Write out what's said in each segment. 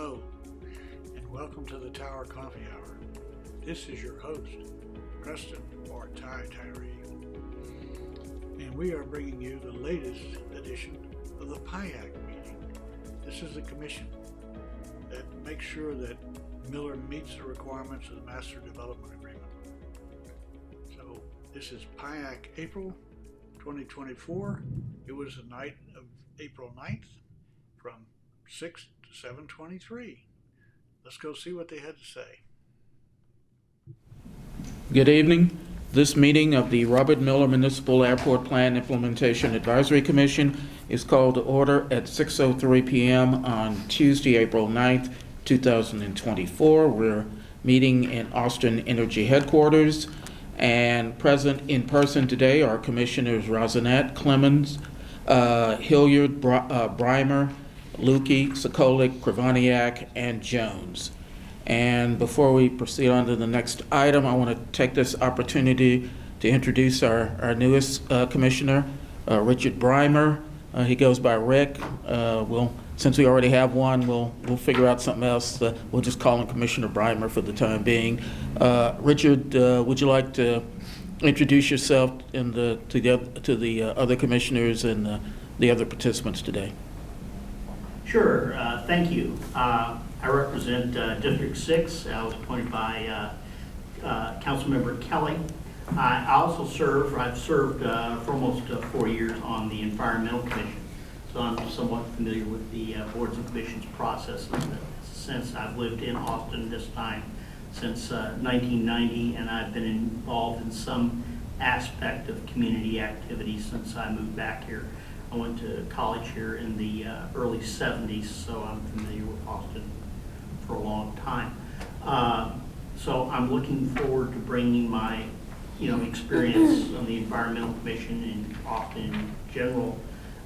Hello, and welcome to the Tower Coffee Hour. This is your host, Preston, or Tyree, and we are bringing you the latest edition of the PIAC meeting. This is the commission that makes sure that Mueller meets the requirements of the Master Development Agreement. So this is PIAC April 2024. It was the night of April 9th from 6 to 7:23. Let's go see what they had to say. Good evening. This meeting of the Robert Mueller Municipal Airport Plan Implementation Advisory Commission is called to order at 6:03 p.m. on Tuesday, April 9th, 2024. We're meeting in Austin Energy Headquarters, and present in person today are Commissioners Rosinette, Clemens, Hilliard, Breimer, Lukey, Sokolik, Kravaniak, and Jones. And before we proceed on to the next item, I want to take this opportunity to introduce our newest commissioner, Richard Breimer. He goes by Rick. Since we already have one, we'll figure out something else. We'll just call him Commissioner Breimer for the time being. Richard, would you like to introduce yourself to the other commissioners and the other participants today? Sure, thank you. I represent District 6. I was appointed by Councilmember Kelly. I've served for almost 4 years on the Environmental Commission, so I'm somewhat familiar with the boards and commissions process since I've lived in Austin this time since 1990, and I've been involved in some aspect of community activities since I moved back here. I went to college here in the early 70s, so I'm familiar with Austin for a long time. So I'm looking forward to bringing my, experience on the Environmental Commission and Austin in general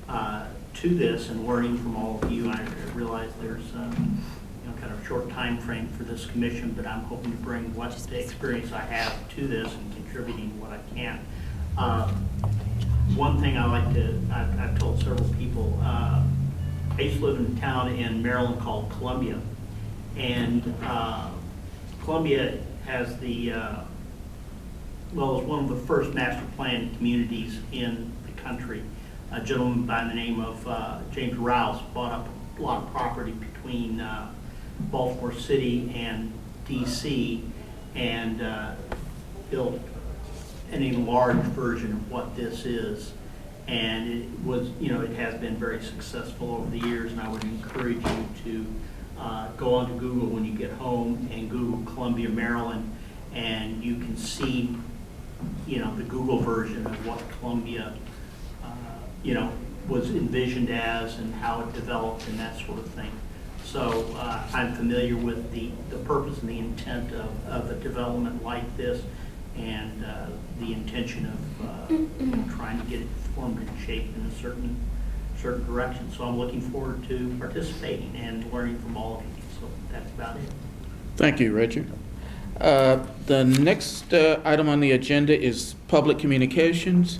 to this and learning from all of you. I realize there's kind of a short time frame for this commission, but I'm hoping to bring what the experience I have to this and contributing what I can. One thing I've told several people, I used to live in a town in Maryland called Columbia, and Columbia has was one of the first master plan communities in the country. A gentleman by the name of James Rouse bought up a lot of property between Baltimore City and DC and built an enlarged version of what this is, and it was, it has been very successful over the years. And I would encourage you to go onto Google when you get home and Google Columbia, Maryland, and you can see, the Google version of what Columbia, was envisioned as and how it developed and that sort of thing. So I'm familiar with the purpose and the intent of a development like this, and the intention of trying to get it formed and shaped in a certain direction. So I'm looking forward to participating and learning from all of you. So that's about it. Thank you, Richard. The next item on the agenda is public communications.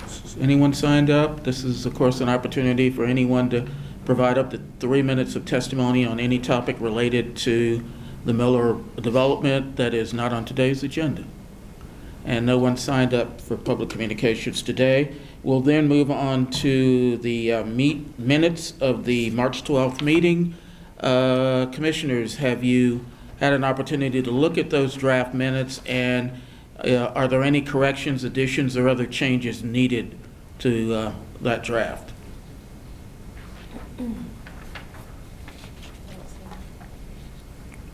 Is anyone signed up? This is, of course, an opportunity for anyone to provide up to 3 minutes of testimony on any topic related to the Mueller development that is not on today's agenda. And no one signed up for public communications today. We'll then move on to the minutes of the March 12th meeting. Commissioners, have you had an opportunity to look at those draft minutes, and are there any corrections, additions, or other changes needed to that draft?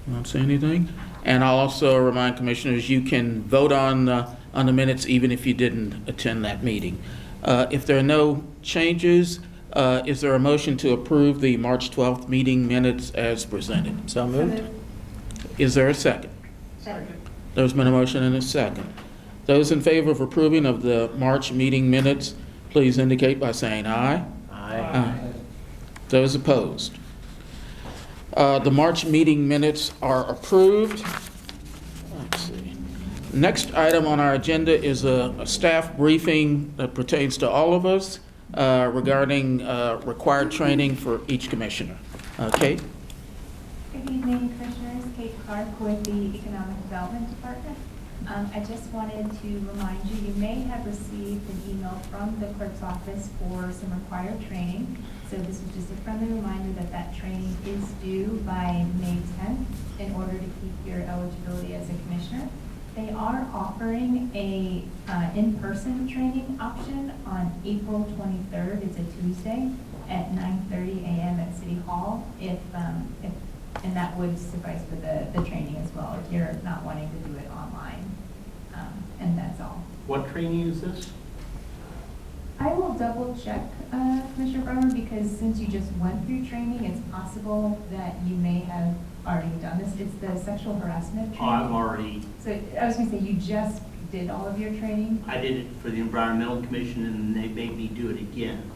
I don't see anything. And I'll also remind commissioners you can vote on the minutes even if you didn't attend that meeting. If there are no changes, is there a motion to approve the March 12th meeting minutes as presented? So moved. Is there a second? Second. There's been a motion and a second. Those in favor of approving of the March meeting minutes, please indicate by saying aye. Aye. Those opposed? The March meeting minutes are approved. Let's see. Next item on our agenda is a staff briefing that pertains to all of us regarding required training for each commissioner. Kate? Good evening, Commissioners. Kate Clark with the Economic Development Department. I just wanted to remind you, you may have received an email from the clerk's office for some required training. So this is just a friendly reminder that that training is due by May 10th in order to keep your eligibility as a commissioner. They are offering a in-person training option on April 23rd. It's a Tuesday at 9:30 a.m. at City Hall. And that would suffice for the training as well, if you're not wanting to do it online. And that's all. What training is this? I will double check, Commissioner Bremer, because since you just went through training, it's possible that you may have already done this. It's the sexual harassment Oh, I've training. already, So I was gonna say, you just did all of your training? I did it for the Environmental Commission and they made me do it again.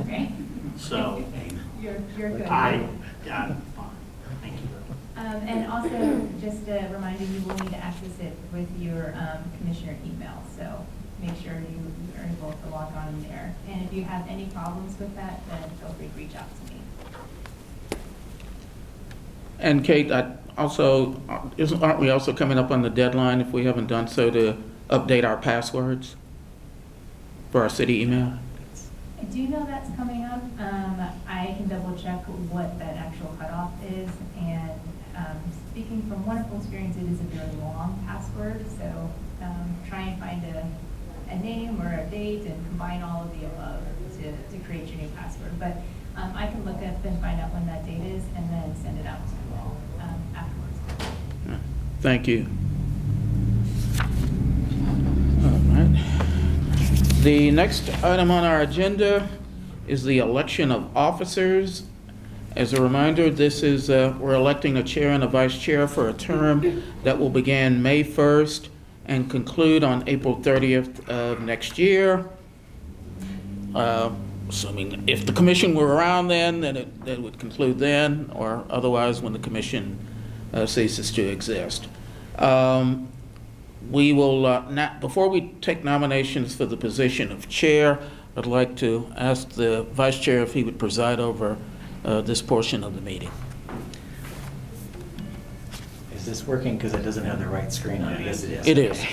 Okay. So You're good. I'm fine. Thank you. And also, just a reminder, you will need to access it with your commissioner email. So make sure you are able to log on there. And if you have any problems with that, then feel free to reach out to me. And Kate, aren't we also coming up on the deadline, if we haven't done so, to update our passwords for our city email? I do know that's coming up. I can double check what that actual cutoff is. And speaking from wonderful experience, it is a very long password. So try and find a name or a date and combine all of the above to create your new password. But I can look up and find out when that date is and then send it out to you all afterwards. Thank you. All right. The next item on our agenda is the election of officers. As a reminder, this is, we're electing a chair and a vice chair for a term that will begin May 1st and conclude on April 30th of next year. Assuming if the commission were around then it would conclude then, or otherwise when the commission ceases to exist. We will, before we take nominations for the position of chair, I'd like to ask the vice chair if he would preside over this portion of the meeting. Is this working? Because it doesn't have the right screen on it. Yes, it is. It is.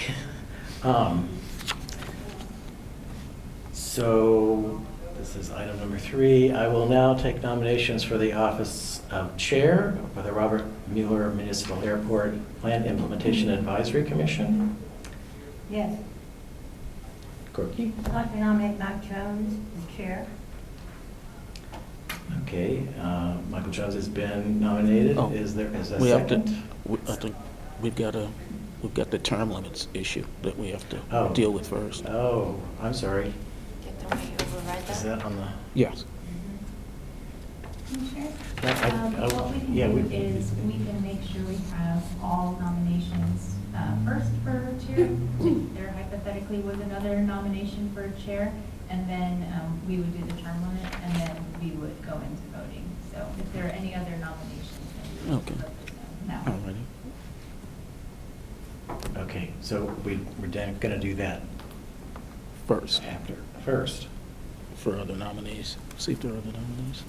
So this is item number 3. I will now take nominations for the office of chair for the Robert Mueller Municipal Airport Plan Implementation Advisory Commission. Yes. Corky? I'd like to nominate Mike Jones as chair. Okay, Michael Jones has been nominated. Oh, Is there a we have to, second? I think we've got the term limits issue that we have to Oh. deal with first. Oh, I'm sorry. Get the way you override Is that? that on the? Yes. Commissioners? Yeah, What we can yeah, do we- is we can make sure we have all nominations first for chair. There hypothetically was another nomination for chair, and then we would do the term limit, and then we would go into voting. So if there are any other nominations, then we would Okay. let them know All now. righty. Okay, so we're going to do that First, after, first. for other nominees. See if there are other nominees.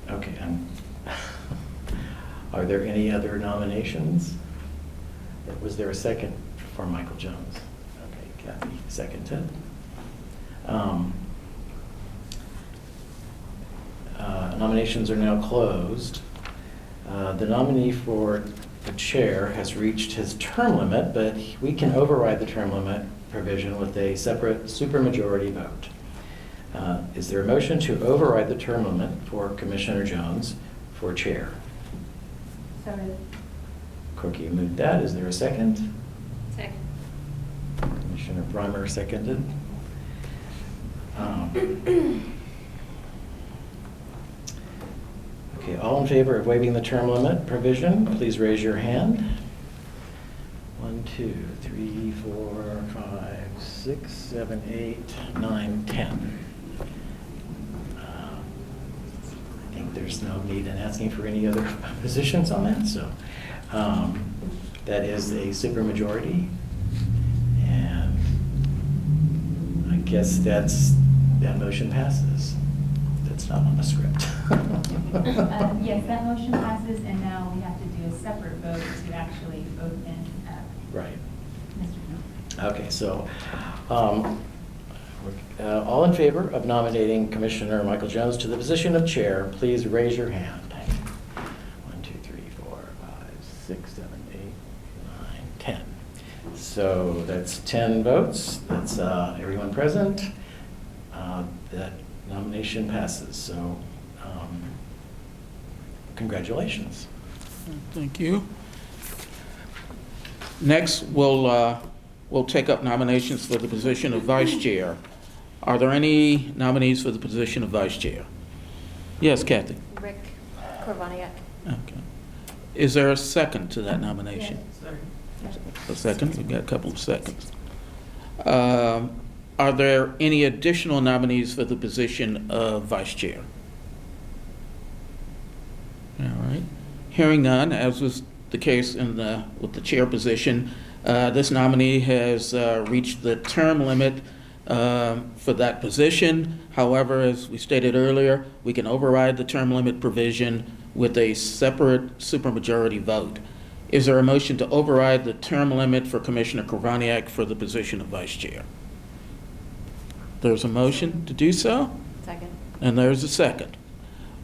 Okay, are there any other nominations? Was there a second for Michael Jones? Okay, Kathy seconded. Nominations are now closed. The nominee for the chair has reached his term limit, but we can override the term limit provision with a separate supermajority vote. Is there a motion to override the term limit for Commissioner Jones for chair? So moved. Corky moved that. Is there a second? Second. Commissioner Breimer seconded. Okay, all in favor of waiving the term limit provision, please raise your hand. 1, 2, 3, 4, 5, 6, 7, 8, 9, 10. I think there's no need in asking for any other positions on that, so that is a supermajority. And I guess that motion passes. That's not on the script. Yes, that motion passes, and now we have to do a separate vote to actually vote in Right. Mr. Hill. Okay, so, all in favor of nominating Commissioner Michael Jones to the position of chair, please raise your hand. 1, 2, 3, 4, 5, 6, 7, 8, 9, 10. So that's 10 votes. That's everyone present. That nomination passes. So congratulations. Thank you. Next, we'll take up nominations for the position of vice chair. Are there any nominees for the position of vice chair? Yes, Kathy? Rick Korvaniak. Okay. Is there a second to that nomination? A second? We've got a couple of seconds. Are there any additional nominees for the position of vice chair? All right. Hearing none, as was the case with the chair position, this nominee has reached the term limit for that position. However, as we stated earlier, we can override the term limit provision with a separate supermajority vote. Is there a motion to override the term limit for Commissioner Korvaniak for the position of vice chair? There's a motion to do so, Second. and there's a second.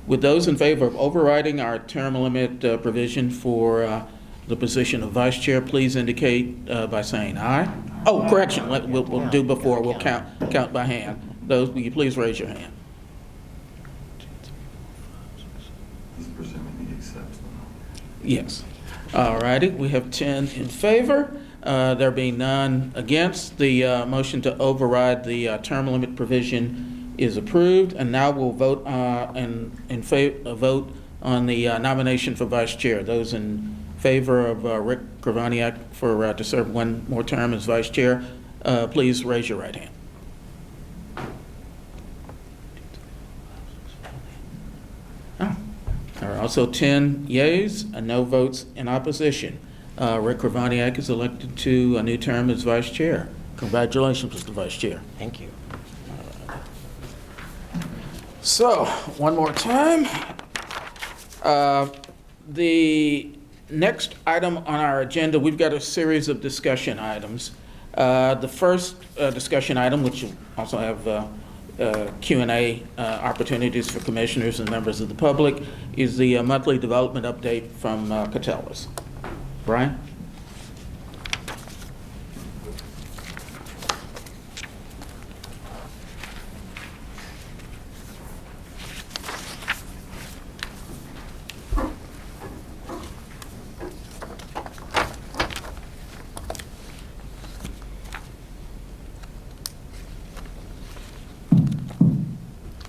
With those in favor of overriding our term limit provision for the position of vice chair, please indicate by saying aye. Oh, correction, we'll do before, we'll count by hand. Those, will you please raise your hand? Presuming he accepts. Yes. All righty, we have 10 in favor. There being none against, the motion to override the term limit provision is approved. And now we'll vote vote on the nomination for vice chair. Those in favor of Rick Korvaniak to serve one more term as vice chair, please raise your right hand. There are also 10 yeas and no votes in opposition. Rick Korvaniak is elected to a new term as vice chair. Congratulations, Mr. Vice Chair. Thank you. So, one more time. The next item on our agenda, we've got a series of discussion items. The first discussion item, which will also have Q&A opportunities for commissioners and members of the public, is the monthly development update from Catellis. Brian?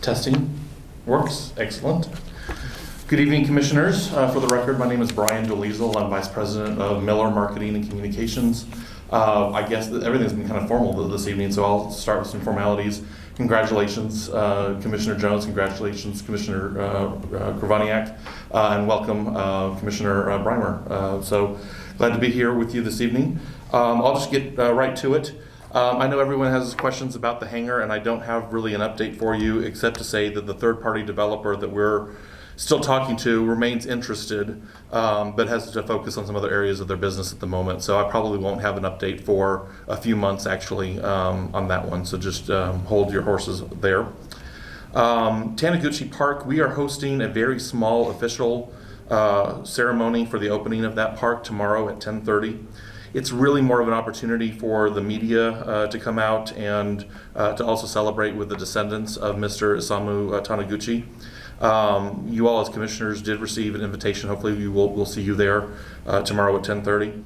Testing works. Excellent. Good evening, Commissioners. For the record, my name is Brian Doliesel. I'm Vice President of Mueller Marketing and Communications. I guess that everything's been kind of formal this evening, so I'll start with some formalities. Congratulations, Commissioner Jones. Congratulations, Commissioner Korvaniak, and welcome, Commissioner Breimer. So glad to be here with you this evening. I'll just get right to it. I know everyone has questions about the hangar, and I don't have really an update for you except to say that the third-party developer that we're still talking to remains interested, but has to focus on some other areas of their business at the moment. So I probably won't have an update for a few months actually on that one. So just hold your horses there. Taniguchi Park, we are hosting a very small official ceremony for the opening of that park tomorrow at 10:30. It's really more of an opportunity for the media to come out and to also celebrate with the descendants of Mr. Isamu Taniguchi. You all as commissioners did receive an invitation. Hopefully we'll see you there tomorrow at 10:30.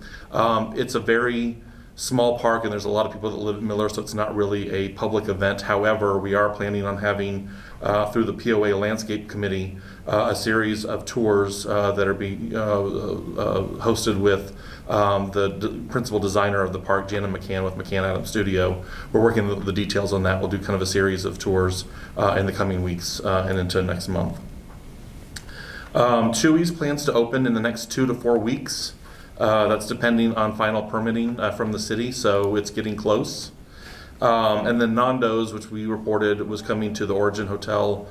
It's a very small park and there's a lot of people that live in Mueller, so it's not really a public event. However, we are planning on having through the POA Landscape Committee a series of tours that are being hosted with the principal designer of the park, Jana McCann, with McCann Adams Studio. We're working the details on that. We'll do kind of a series of tours in the coming weeks and into next month. Chewy's plans to open in the next 2 to 4 weeks. That's depending on final permitting from the city, so it's getting close. And then Nando's, which we reported was coming to the Origin Hotel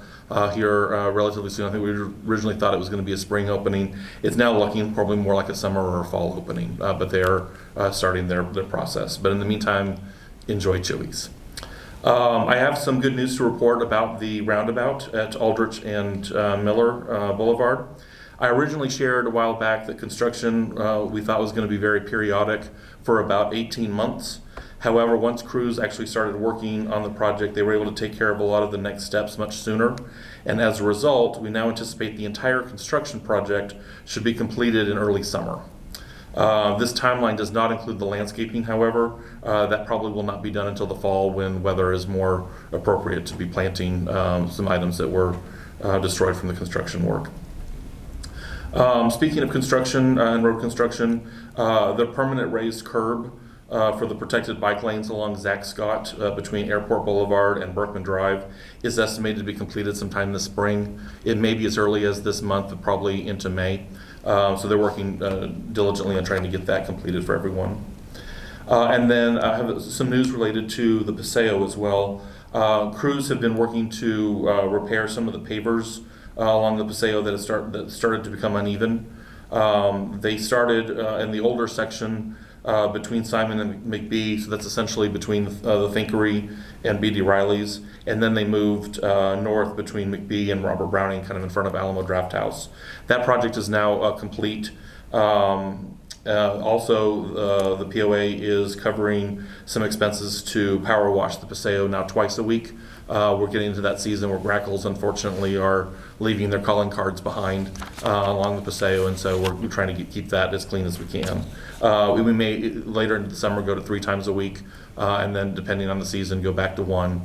here relatively soon. I think we originally thought it was going to be a spring opening. It's now looking probably more like a summer or a fall opening, but they are starting their process. But in the meantime, enjoy Chewy's. I have some good news to report about the roundabout at Aldrich and Miller Boulevard. I originally shared a while back that construction we thought was going to be very periodic for about 18 months. However, once crews actually started working on the project, they were able to take care of a lot of the next steps much sooner. And as a result, we now anticipate the entire construction project should be completed in early summer. This timeline does not include the landscaping, however. That probably will not be done until the fall when weather is more appropriate to be planting some items that were destroyed from the construction work. Speaking of construction and road construction, the permanent raised curb for the protected bike lanes along Zach Scott between Airport Boulevard and Berkman Drive is estimated to be completed sometime this spring. It may be as early as this month, but probably into May. So they're working diligently on trying to get that completed for everyone. And then I have some news related to the Paseo as well. Crews have been working to repair some of the pavers along the Paseo that started to become uneven. They started in the older section between Simon and McBee, so that's essentially between the Thinkery and B.D. Riley's, and then they moved north between McBee and Robert Browning, kind of in front of Alamo Draft House. That project is now complete. Also, the POA is covering some expenses to power wash the Paseo now twice a week. We're getting into that season where grackles, unfortunately, are leaving their calling cards behind along the Paseo, and so we're trying to keep that as clean as we can. We may, later in the summer, go to 3 times a week, and then, depending on the season, go back to 1,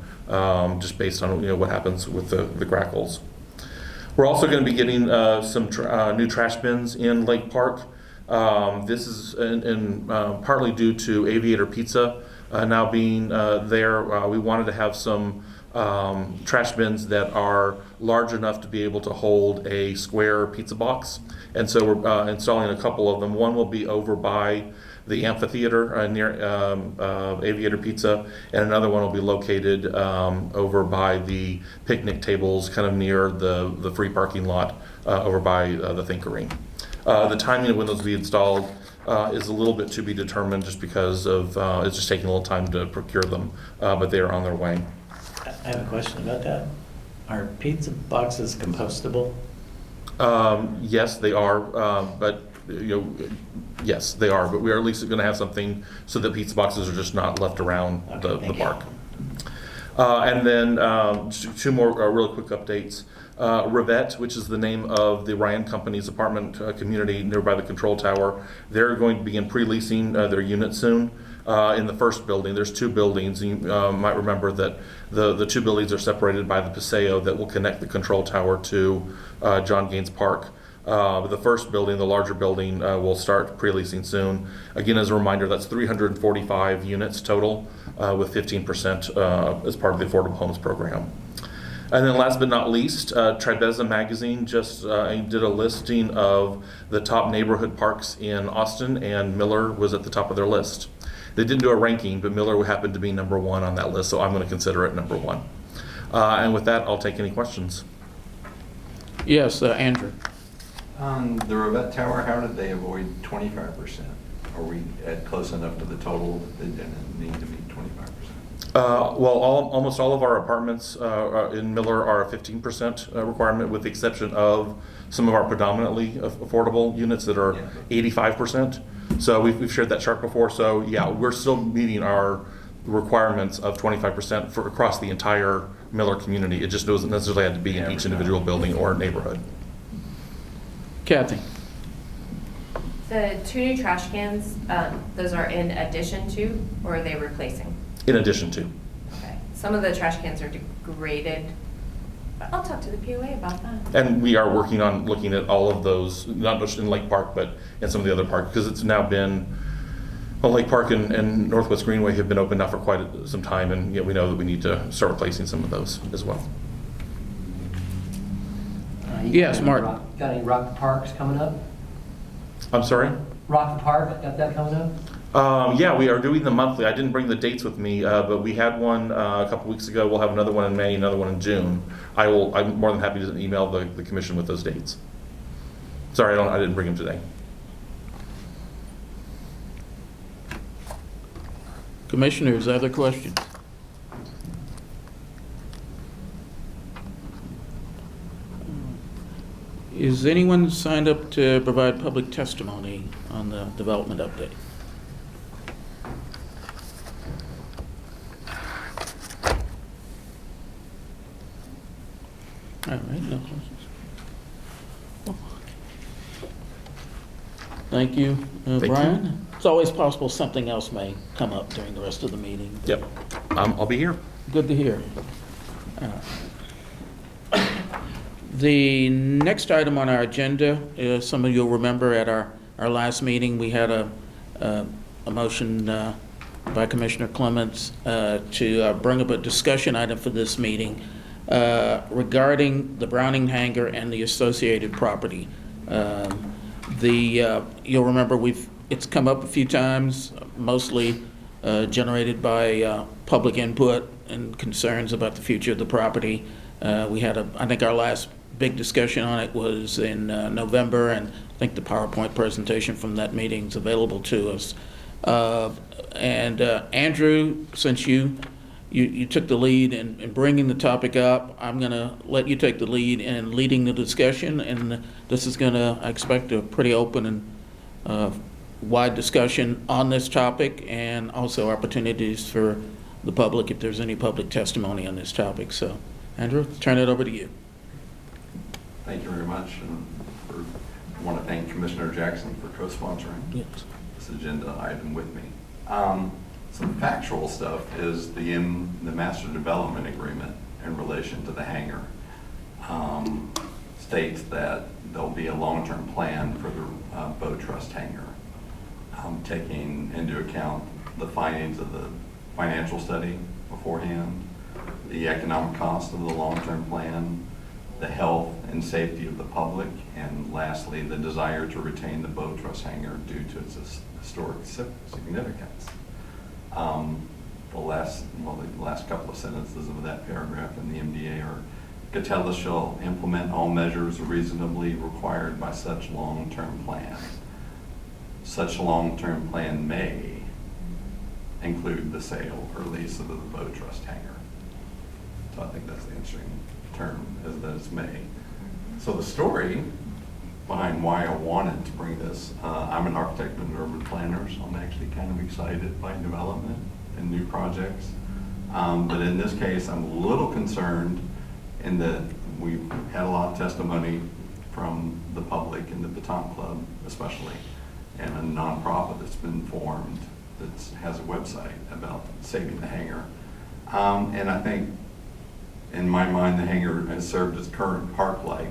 just based on what happens with the grackles. We're also going to be getting some new trash bins in Lake Park. This is partly due to Aviator Pizza now being there. We wanted to have some trash bins that are large enough to be able to hold a square pizza box, and so we're installing a couple of them. One will be over by the amphitheater near Aviator Pizza, and another one will be located over by the picnic tables, kind of near the free parking lot over by the Thinkery. The timing of when those will be installed is a little bit to be determined, just because of it's just taking a little time to procure them, but they are on their way. I have a question about that. Are pizza boxes compostable? Yes, they are, but yes, they are. But we are at least going to have something so that pizza boxes are just not left around the park. And then 2 more really quick updates. Rivette, which is the name of the Ryan Company's apartment community nearby the control tower, they're going to begin pre-leasing their unit soon. In the first building, there's 2 buildings. You might remember that the 2 buildings are separated by the Paseo that will connect the control tower to John Gaines Park. The first building, the larger building, will start pre-leasing soon. Again, as a reminder, that's 345 units total, with 15% as part of the Affordable Homes Program. And then last but not least, Tribeza Magazine just did a listing of the top neighborhood parks in Austin, and Mueller was at the top of their list. They didn't do a ranking, but Mueller happened to be number 1 on that list, so I'm going to consider it number 1. And with that, I'll take any questions. Yes, Andrew. On the Rivette Tower, how did they avoid 25%? Are we at close enough to the total that they didn't need to meet 25%? Well, almost all of our apartments in Mueller are a 15% requirement, with the exception of some of our predominantly affordable units that are 85%. So we've shared that chart before. So yeah, we're still meeting our requirements of 25% for across the entire Mueller community. It just doesn't necessarily have to be in each individual building or neighborhood. Kathy. The 2 new trash cans, those are in addition to, or are they replacing? In addition to. Okay. Some of the trash cans are degraded. I'll talk to the POA about that. And we are working on looking at all of those, not just in Lake Park, but in some of the other parks, because it's now been, well, Lake Park and Northwest Greenway have been open now for quite some time, and we know that we need to start replacing some of those as well. Yes, Mark. Got any Rock Parks coming up? I'm sorry? Rock Park, got that coming up? Yeah, we are doing them monthly. I didn't bring the dates with me, but we had one a couple weeks ago. We'll have another one in May, another one in June. I'm more than happy to email the commission with those dates. Sorry, I didn't bring them today. Commissioners, other questions? Is anyone signed up to provide public testimony on the development update? All right, no questions. Thank you, Thank Brian. you. It's always possible something else may come up during the rest of the meeting. Yep, I'll be here. Good to hear. The next item on our agenda, some of you'll remember at our last meeting, we had a motion by Commissioner Clements to bring up a discussion item for this meeting regarding the Browning hangar and the associated property. You'll remember it's come up a few times, mostly generated by public input and concerns about the future of the property. We had I think our last big discussion on it was in November, and I think the PowerPoint presentation from that meeting is available to us. Andrew, since you took the lead in bringing the topic up, I'm going to let you take the lead in leading the discussion, and this is going to, I expect, a pretty open and wide discussion on this topic, and also opportunities for the public if there's any public testimony on this topic. So, Andrew, turn it over to you. Thank you very much. And I want to thank Commissioner Jackson for co-sponsoring this agenda item with me. Some factual stuff is the Master Development Agreement in relation to the hangar states that there'll be a long-term plan for the Bow Trust hangar, taking into account the findings of the financial study beforehand, the economic cost of the long-term plan, the health and safety of the public, and lastly, the desire to retain the Bow Trust hangar due to its historic significance. The last couple of sentences of that paragraph in the MDA are, Catella shall implement all measures reasonably required by such long-term plan. Such long-term plan may include the sale or lease of the Bow Trust hangar. So I think that's the answering term, is that it's may. So the story behind why I wanted to bring this, I'm an architect and urban planner, so I'm actually kind of excited by development and new projects. But in this case, I'm a little concerned in that we've had a lot of testimony from the public and the Baton Club especially, and a nonprofit that's been formed that has a website about saving the hangar. And I think, in my mind, the hangar has served its current park-like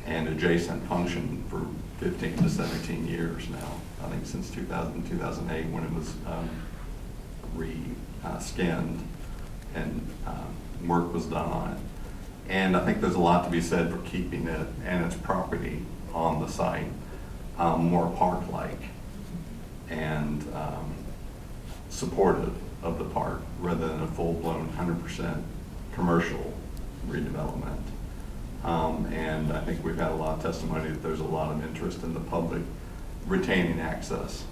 and adjacent function for 15 to 17 years now. I think since 2000, 2008, when it was re-skinned and work was done on it. And I think there's a lot to be said for keeping it and its property on the site more park-like and supportive of the park rather than a full-blown 100% commercial redevelopment. And I think we've had a lot of testimony that there's a lot of interest in the public retaining access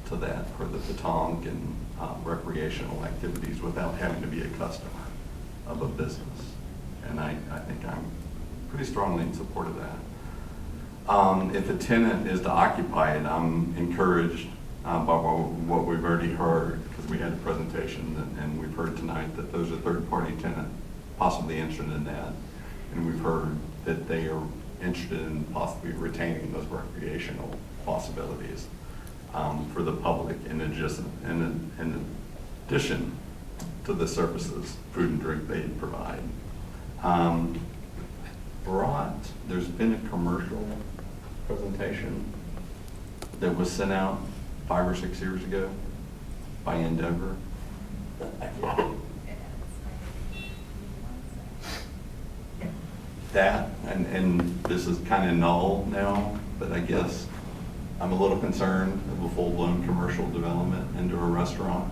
to that for the petanque and recreational activities without having to be a customer of a business. And I think I'm pretty strongly in support of that. If a tenant is to occupy it, I'm encouraged by what we've already heard, because we had a presentation and we've heard tonight that there's a third-party tenant possibly interested in that. And we've heard that they are interested in possibly retaining those recreational possibilities for the public in addition to the services, food and drink they provide. There's been a commercial presentation that was sent out 5 or 6 years ago by Endeavor. That, and this is kind of null now, but I guess I'm a little concerned of a full-blown commercial development into a restaurant.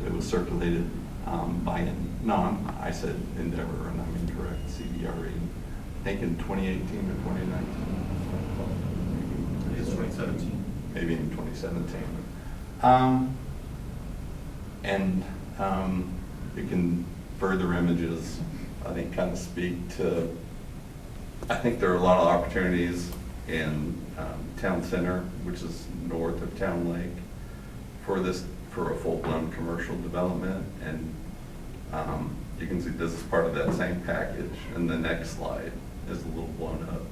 It was circulated I said Endeavor, and I'm incorrect, CBRE, I think in 2018 or 2019. It's 2017. Maybe in 2017. It can further images, I think, kind of speak to, I think there are a lot of opportunities in Town Center, which is north of Town Lake, for a full-blown commercial development. And you can see this is part of that same package. And the next slide is a little blown up,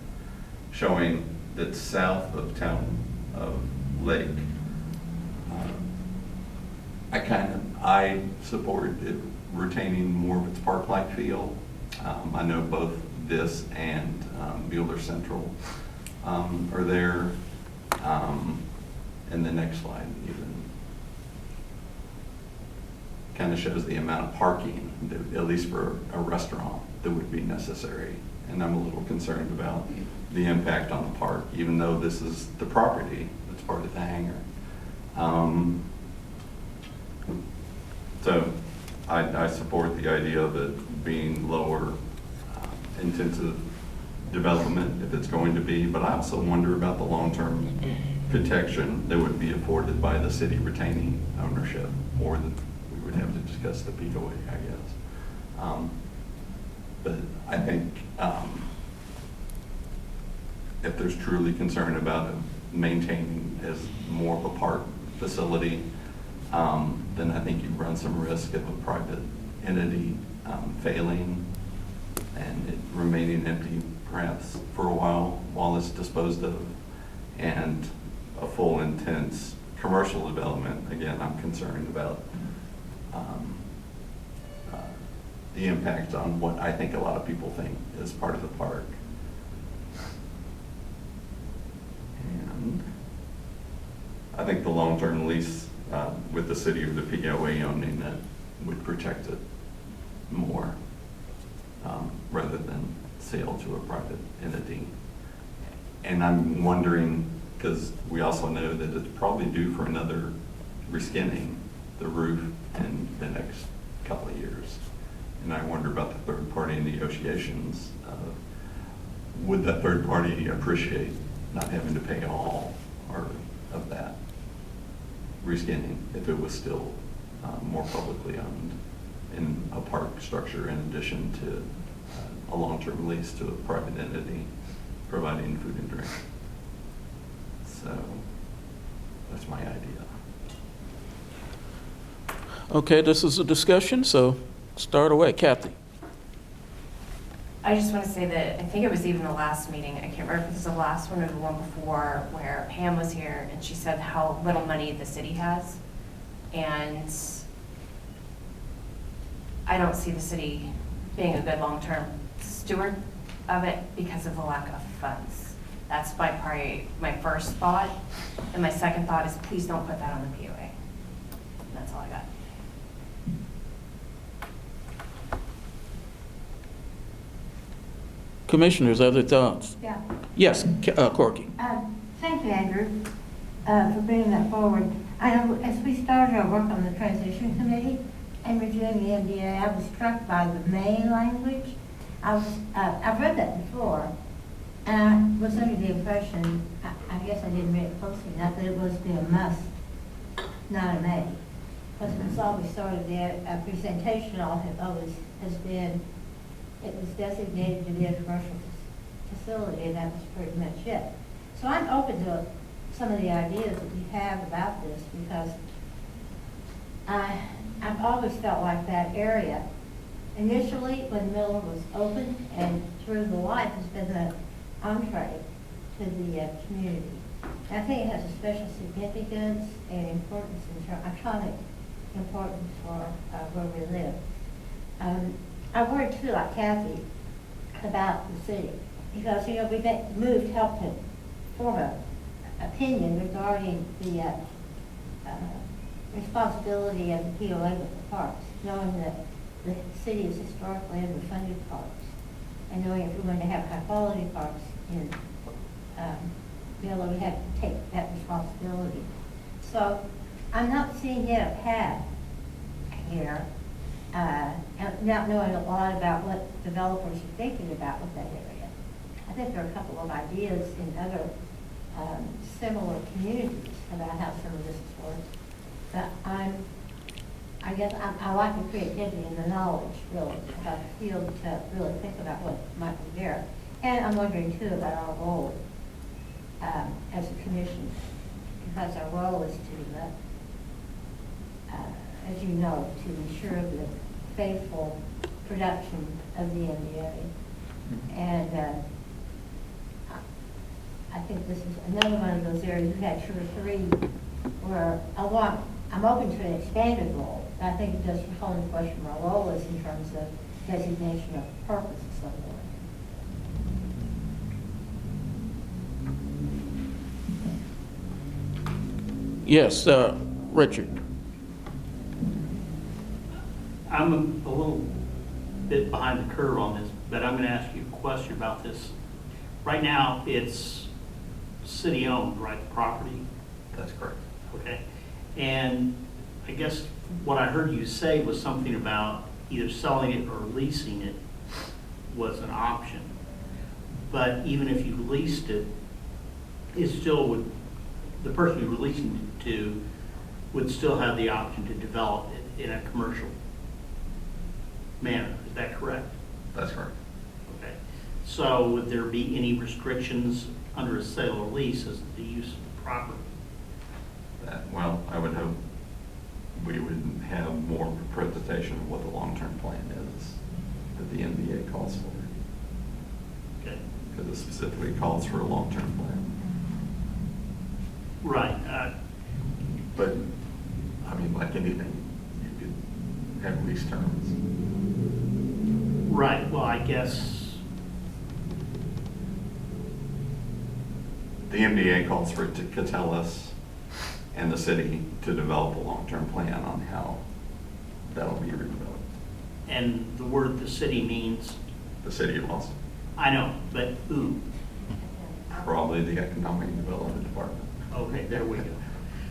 showing that south of Town of Lake, I support it retaining more of its park-like feel. I know both this and Mueller Central are there. And the next slide even kind of shows the amount of parking, that, at least for a restaurant, that would be necessary. And I'm a little concerned about the impact on the park, even though this is the property that's part of the hangar. So I support the idea of it being lower intensive development if it's going to be, but I also wonder about the long-term protection that would be afforded by the city retaining ownership, or that we would have to discuss the POA, I guess. But I think if there's truly concern about it maintaining as more of a park facility, then I think you run some risk of a private entity failing and it remaining empty perhaps for a while it's disposed of, and a full intense commercial development. Again, I'm concerned about the impact on what I think a lot of people think is part of the park. And I think the long-term lease with the city or the PIAC owning it would protect it more rather than sale to a private entity. And I'm wondering, because we also know that it's probably due for another reskinning, the roof, in the next couple of years. And I wonder about the third party negotiations. Would that third party appreciate not having to pay all or of that reskinning if it was still more publicly owned in a park structure, in addition to a long-term lease to a private entity providing food and drink? So that's my idea. Okay, this is a discussion, so start away. Kathy. I just want to say that I think it was even the last meeting, I can't remember if it was the last one or the one before, where Pam was here and she said how little money the city has. And I don't see the city being a good long-term steward of it because of the lack of funds. That's my first thought. And my second thought is, please don't put that on the POA. And that's all I got. Commissioners, other thoughts? Yeah. Yes, Corky. Thank you, Andrew, for bringing that forward. I know as we started our work on the transition committee and reviewing the MDA, I was struck by the May language. I've read that before, and I was under the impression, I guess I didn't read it closely enough, that it was to be a must, not a may. Because since all we started there, our presentation always has been, it was designated to be a commercial facility, and that was pretty much it. So I'm open to some of the ideas that you have about this, because I've always felt like that area, initially when Mueller was open and through the life, has been the entree to the community. I think it has a special significance and importance, iconic importance for where we live. I worry too, like Kathy, about the city, because we helped to form an opinion regarding the responsibility of the POA with the parks, knowing that the city is historically underfunded parks, and knowing if we're going to have high-quality parks in Mueller, we have to take that responsibility. So I'm not seeing yet a path here. and not knowing a lot about what developers are thinking about with that area. I think there are a couple of ideas in other similar communities about how some of this is worked. But I guess I like the creativity and the knowledge, really, about the field to really think about what might be there. And I'm wondering, too, about our role as a commission, because our role is to, as you know, to ensure the faithful production of the NDA. And I think this is another one of those areas. We've had 2 or 3 where I'm open to an expanded role. I think it does call into question what our role is in terms of designation of purpose and so forth. Yes, Richard. I'm a little bit behind the curve on this, but I'm going to ask you a question about this. Right now, it's city-owned, right, the property? That's correct. Okay. And I guess what I heard you say was something about either selling it or leasing it was an option. But even if you leased it, it still would, the person you're leasing it to would still have the option to develop it in a commercial manner. Is that correct? That's correct. Okay. So would there be any restrictions under a sale or lease as to the use of the property? Well, I would hope we would have more presentation of what the long-term plan is that the NBA calls for. Okay. Because it specifically calls for a long-term plan. Right. But, I mean, like anything, you could have lease terms. Right. Well, I guess. The MDA calls for it to tell us and the city to develop a long-term plan on how that'll be redeveloped. And the word the city means, The city of Austin, I know, but who? probably the Economic Development Department. Okay, there we go.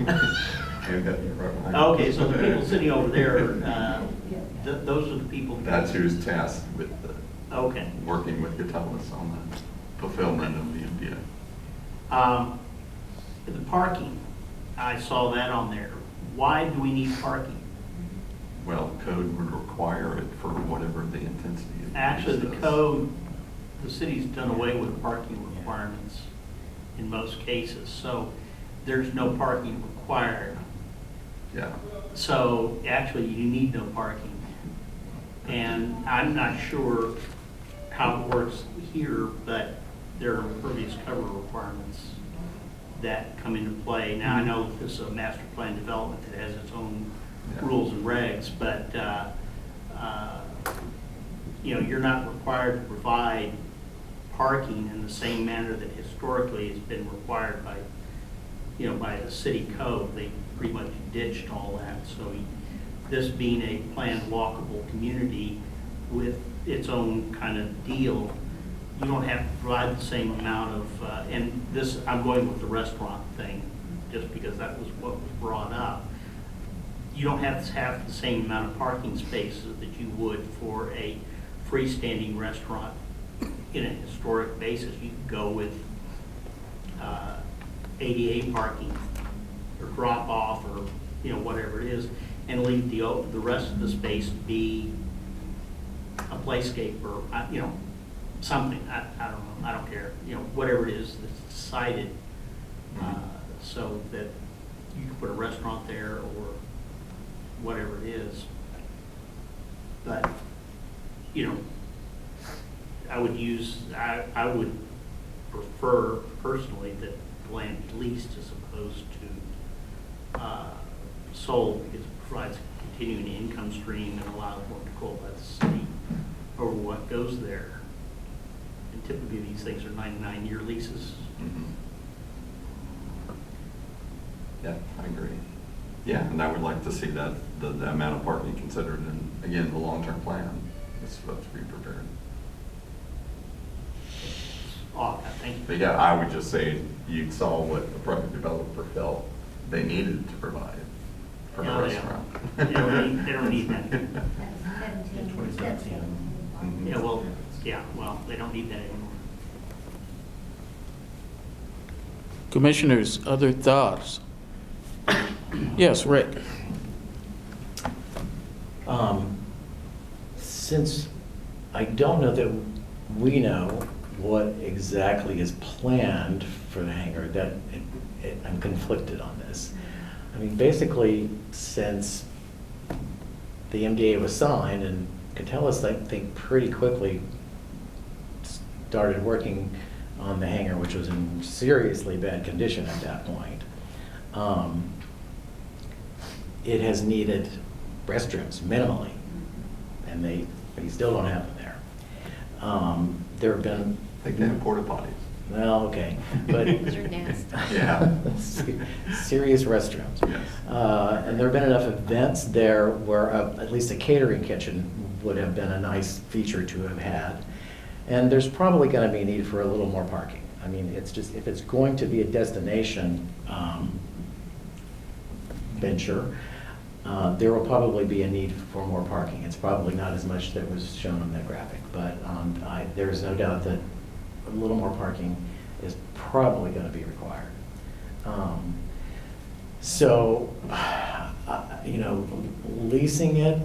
And that you're right behind. Okay, so the people sitting over there, those are the people. That's who's tasked with Okay. working with Catalyst on the fulfillment of the MDA. The parking, I saw that on there. Why do we need parking? Well, code would require it for whatever the intensity of. Actually, the is. code, the city's done away with parking requirements in most cases, so there's no parking required. Yeah, So actually, you need no parking. And I'm not sure how it works here, but there are impervious cover requirements that come into play. Now, I know this is a master plan development that has its own Yeah. rules and regs, but, you know, you're not required to provide parking in the same manner that historically has been required by, you know, by the city code. They pretty much ditched all that. So this being a planned walkable community with its own kind of deal, you don't have to provide the same amount of, and this, I'm going with the restaurant thing, just because that was what was brought up. You don't have to have the same amount of parking spaces that you would for a freestanding restaurant in a historic basis. You could go with ADA parking or drop off or, you know, whatever it is, and leave the rest of the space be a playscape or, you know, something. I don't know. I don't care. You know, whatever it is that's decided, so that you can put a restaurant there or whatever it is. But, you know, I would prefer personally that the land be leased as opposed to sold, because it provides a continuing income stream and allows more control by the city over what goes there. And typically these things are 99-year leases. Mhm. Yeah, I agree. Yeah, and I would like to see that, the amount of parking considered in, again, the long-term plan is supposed to be prepared. Oh, thank you. But yeah, I would just say you saw what the project developer felt they needed to provide for a Yeah, restaurant. They don't need that. Yeah, well, they don't need that anymore. Commissioners, other thoughts? Yes, Rick. Since I don't know that we know what exactly is planned for the hangar, I'm conflicted on this. I mean, basically, since the MDA was signed, and Catellus, I think, pretty quickly started working on the hangar, which was in seriously bad condition at that point. It has needed restrooms minimally, and they still don't have them there. There have been. I think they have porta potties. Well, okay, but. Those are nasty. Yeah. Serious restrooms. Yes. And there have been enough events there where at least a catering kitchen would have been a nice feature to have had. And there's probably going to be a need for a little more parking. I mean, it's just, if it's going to be a destination venture, there will probably be a need for more parking. It's probably not as much that was shown on that graphic, but there is no doubt that a little more parking is probably going to be required. Leasing it,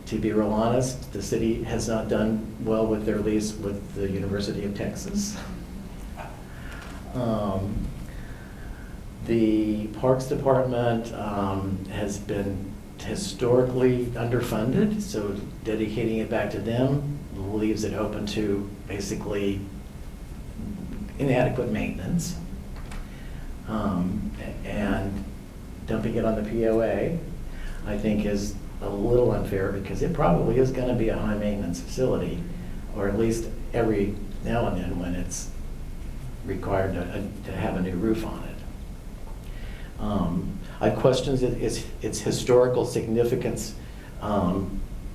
to be real honest, the city has not done well with their lease with the University of Texas. The Parks Department has been historically underfunded, so dedicating it back to them leaves it open to basically inadequate maintenance. And dumping it on the POA, I think, is a little unfair because it probably is going to be a high maintenance facility, or at least every now and then when it's required to have a new roof on it. I've questioned its historical significance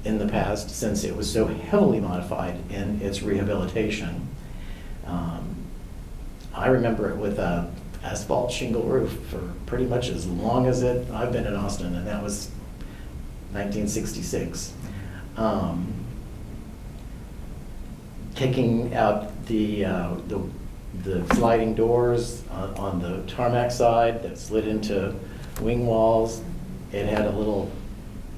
in the past, since it was so heavily modified in its rehabilitation. I remember it with a asphalt shingle roof for pretty much as long as I've been in Austin, and that was 1966. Kicking out the sliding doors on the tarmac side that slid into wing walls. It had a little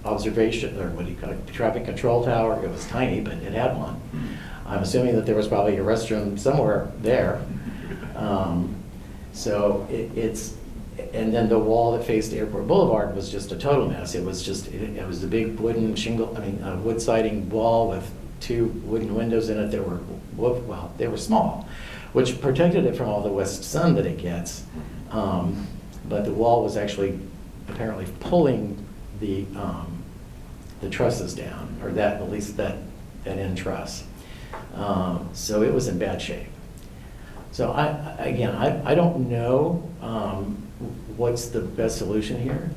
observation, or what do you call it, traffic control tower. It was tiny, but it had one. I'm assuming that there was probably a restroom somewhere there. And then the wall that faced Airport Boulevard was just a total mess. It was a big wooden wood siding wall with two wooden windows in it that were, they were small, which protected it from all the west sun that it gets. But the wall was actually apparently pulling the trusses down, or at least that end truss. So it was in bad shape. So I don't know what's the best solution here.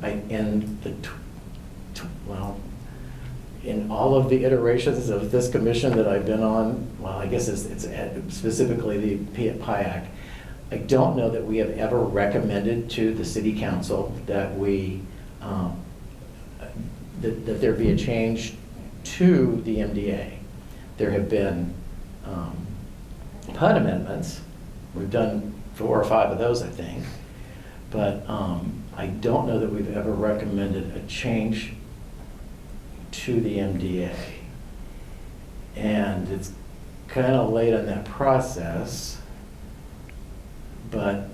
In all of the iterations of this commission that I've been on, well, I guess it's specifically the PIAC, I don't know that we have ever recommended to the city council that that there be a change to the MDA. There have been PUD amendments. We've done 4 or 5 of those, I think. But I don't know that we've ever recommended a change to the MDA. And it's kind of late in that process. But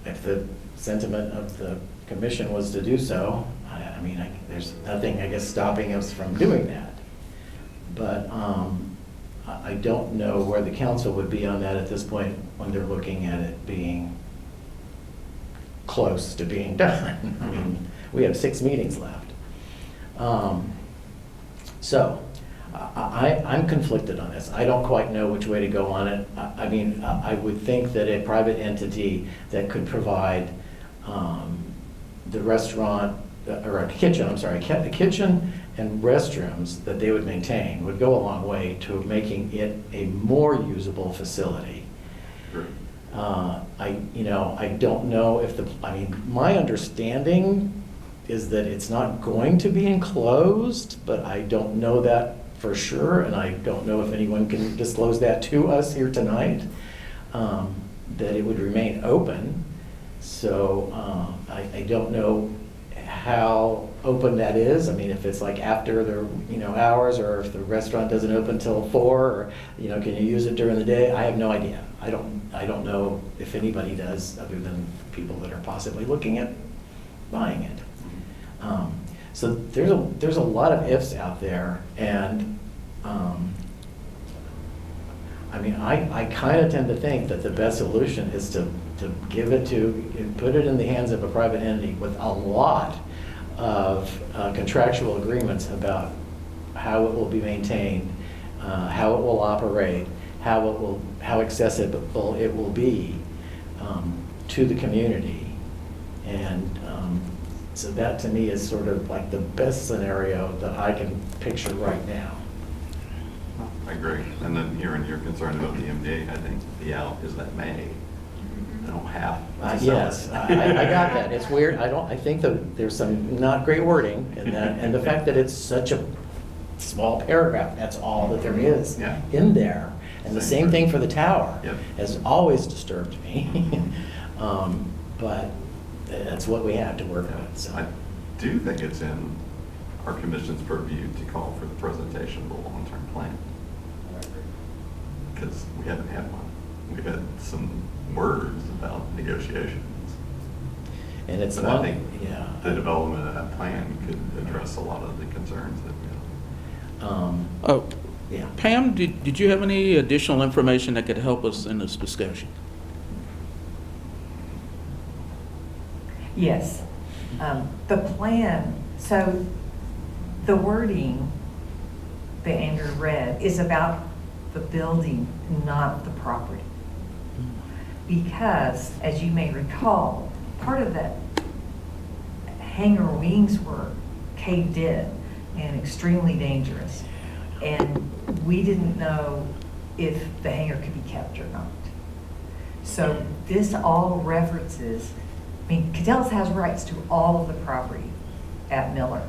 if the sentiment of the commission was to do so, there's nothing, I guess, stopping us from doing that. But I don't know where the council would be on that at this point when they're looking at it being close to being done. I mean, we have 6 meetings left. So I'm conflicted on this. I don't quite know which way to go on it. I would think that a private entity that could provide the restaurant, or a kitchen, a kitchen and restrooms that they would maintain would go a long way to making it a more usable facility. Sure. I don't know if my understanding is that it's not going to be enclosed, but I don't know that for sure, and I don't know if anyone can disclose that to us here tonight, that it would remain open. So I don't know how open that is. I mean, if it's like after the hours, or if the restaurant doesn't open till 4, or can you use it during the day? I have no idea. I don't know if anybody does, other than people that are possibly looking at buying it. So there's a lot of ifs out there, and I mean, I kind of tend to think that the best solution is to put it in the hands of a private entity with a lot of contractual agreements about how it will be maintained, how it will operate, how accessible it will be to the community. And so that to me is sort of like the best scenario that I can picture right now. I agree. And then hearing your concern about the MDA, I think the out is that May. They don't have to sell Yes, it. I got that. It's weird. I think that there's some not great wording in that, and the fact that it's such a small paragraph, that's all that there is in there. And the same thing for the tower has always disturbed me. But that's what we have to work with. So. I do think it's in our commission's purview to call for the presentation of the long-term plan. Because we haven't had one. We've had some words about negotiations. And it's but I think the development of that plan could address a lot of the concerns that we have. Pam, did you have any additional information that could help us in this discussion? Yes. The plan, so the wording that Andrew read is about the building, not the property. Because, as you may recall, part of that hangar wings were caved in and extremely dangerous. And we didn't know if the hangar could be kept or not. So this all references, I mean, Catellus has rights to all of the property at Mueller.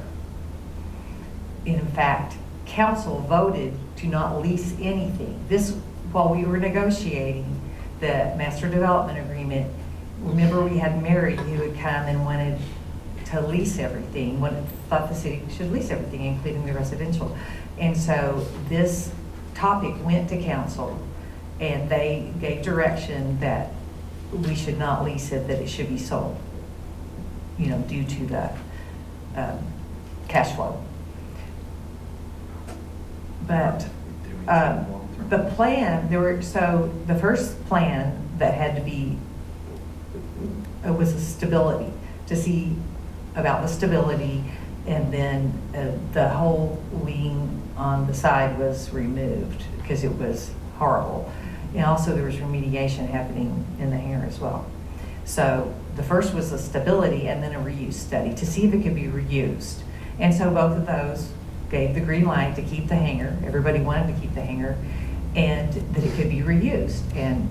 In fact, council voted to not lease anything. This, while we were negotiating the master development agreement, remember we had Mary who had come and wanted to lease everything, thought the city should lease everything, including the residential. And so this topic went to council, and they gave direction that we should not lease it, that it should be sold, due to the cash flow. But the plan, the first plan that had to be, was a stability, to see about the stability, and then the whole wing on the side was removed because it was horrible. And also there was remediation happening in the hangar as well. So the first was the stability, and then a reuse study to see if it could be reused. And so both of those gave the green light to keep the hangar. Everybody wanted to keep the hangar, and that it could be reused. And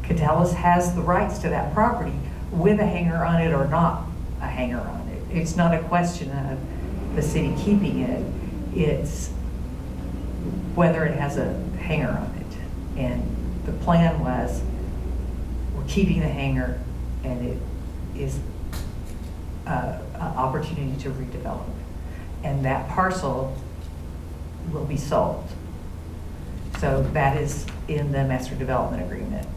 Catellus has the rights to that property with a hangar on it or not a hangar on it. It's not a question of the city keeping it. It's whether it has a hangar on it. And the plan was, we're keeping the hangar, and it is an opportunity to redevelop. And that parcel will be sold. So that is in the master development agreement.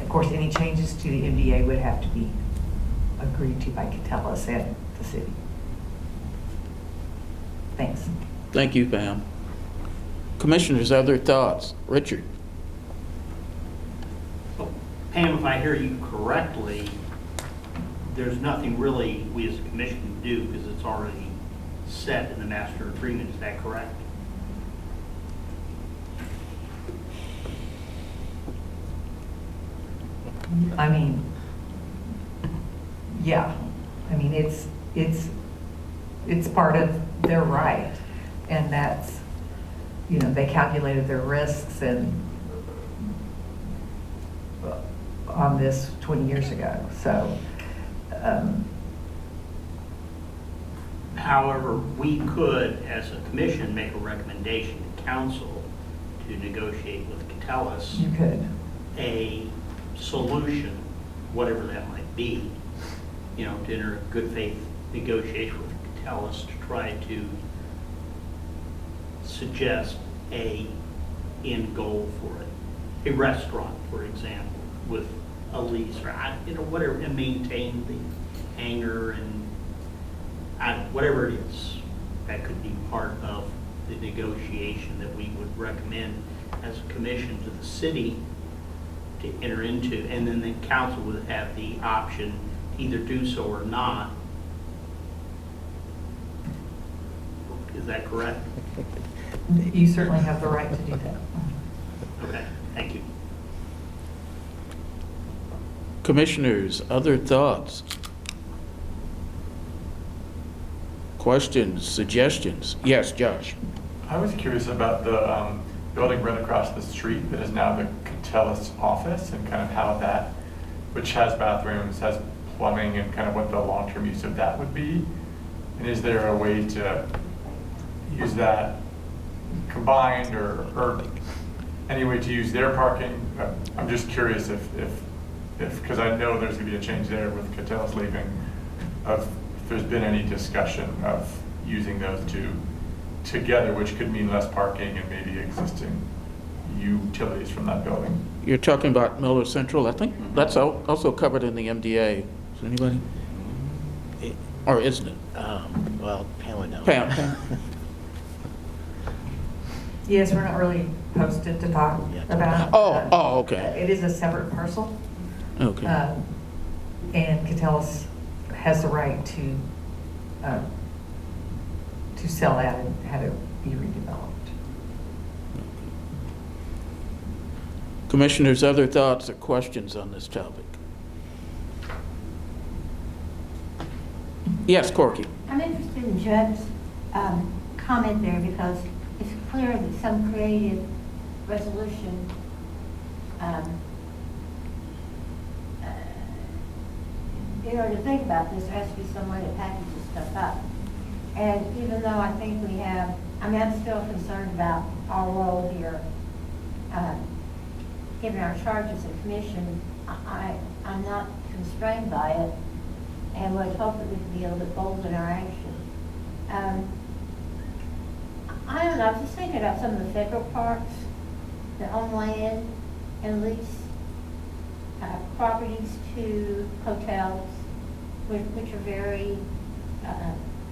Of course, any changes to the MDA would have to be agreed to by Catellus and the city. Thanks. Thank you, Pam. Commissioners, other thoughts? Richard? Pam, if I hear you correctly, there's nothing really we as a commission can do because it's already set in the master agreement. Is that correct? I mean, yeah. I mean, it's part of their right, and that's, they calculated their risks and on this 20 years ago. So, How However, we could, as a commission, make a recommendation to council to negotiate with Catellus You could. a solution, whatever that might be, to enter a good faith negotiation with Catellus to try to suggest a end goal for it. A restaurant, for example, with a lease or, whatever, and maintain the hangar and whatever it is. That could be part of the negotiation that we would recommend as a commission to the city to enter into, and then the council would have the option to either do so or not. Is that correct? You certainly have the right to do that. Okay, thank you. Commissioners, other thoughts? Questions, suggestions? Yes, Josh. I was curious about the building right across the street that is now the Catellus office and kind of how that, which has bathrooms, has plumbing, and kind of what the long-term use of that would be. And is there a way to use that combined or any way to use their parking? I'm just curious if because I know there's going to be a change there with Catellus leaving, if there's been any discussion of using those two together, which could mean less parking and maybe existing utilities from that building. You're talking about Mueller Central. I think that's also covered in the MDA. Is anybody? Or isn't it? Well, Pam would know. Pam. Yes, we're not really posted to talk Yeah. about. Oh, okay. It is a separate parcel. Okay. And Catellus has the right to sell that and have it be redeveloped. Commissioners, other thoughts or questions on this topic? Yes, Corky. I'm interested in Judd's comment there because it's clear that some creative resolution in order to think about this, there has to be some way to package this stuff up. And even though I think we have, I'm still concerned about our role here, given our charge as a commission, I'm not constrained by it, and would hope that we could be a little bit bold in our action. I don't know, I was just thinking about some of the federal parks that own land and lease properties to hotels, which are very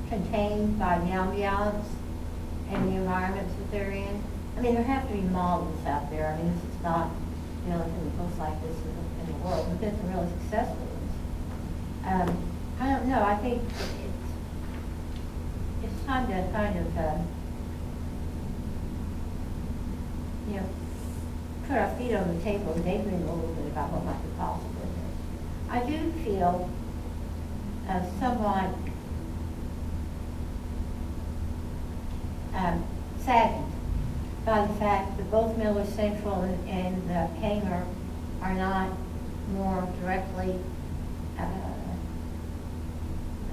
contained by the ambiance and the environments that they're in. I mean, there have to be models out there. I mean, this is not the only thing that looks like this in the world, but there's some really successful ones. I don't know, I think it's time to kind of, put our feet on the table and daydream a little bit about what might be possible with this. I do feel somewhat saddened by the fact that both Mueller Central and the hangar are not more directly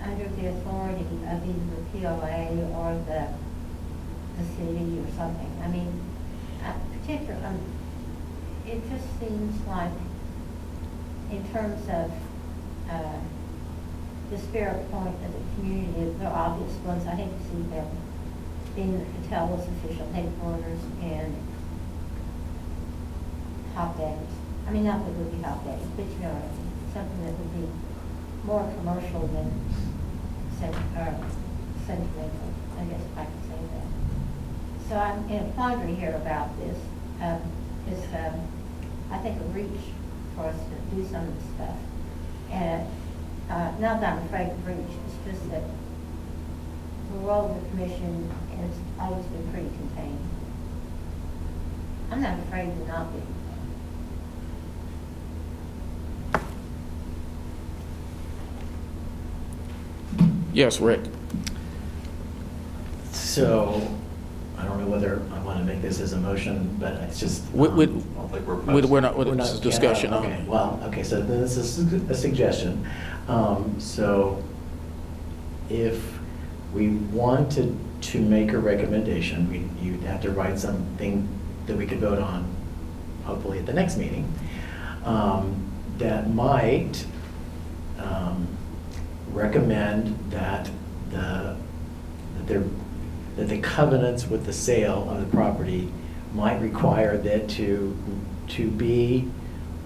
under the authority of either the POA or the city or something. I mean, particularly, it just seems like, in terms of the spirit point of the community, the obvious ones, I hate to see them being the Catellus official headquarters and hot days. I mean, not that it would be hot days, but you know what I mean. Something that would be more commercial than sentimental, I guess if I could say that. So I'm in a quandary here about this. It's, I think, a reach for us to do some of this stuff. And not that I'm afraid of reach, it's just that the role of the commission has always been pretty contained. I'm not afraid to not be. Yes, Rick. So, I don't know whether I want to make this as a motion, but it's just. We- I don't think We're not, We're this is not- discussion yeah, only. okay, well, okay, so this is a suggestion. So if we wanted to make a recommendation. You'd have to write something that we could vote on, hopefully at the next meeting, that might recommend that the covenants with the sale of the property might require that to be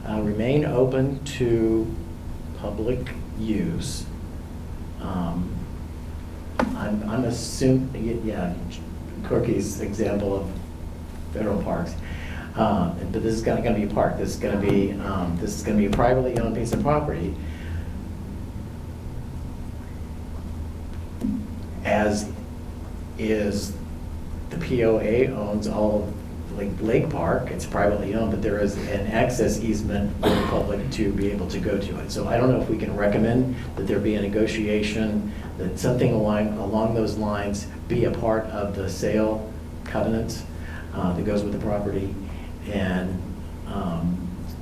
remain open to public use. I'm assuming, yeah, Corky's example of federal parks, but this is going to be a park. This is going to be a privately owned piece of property, as is the POA owns all of Lake Park. It's privately owned, but there is an access easement for the public to be able to go to it. So I don't know if we can recommend that there be a negotiation, that something along those lines be a part of the sale covenants that goes with the property. And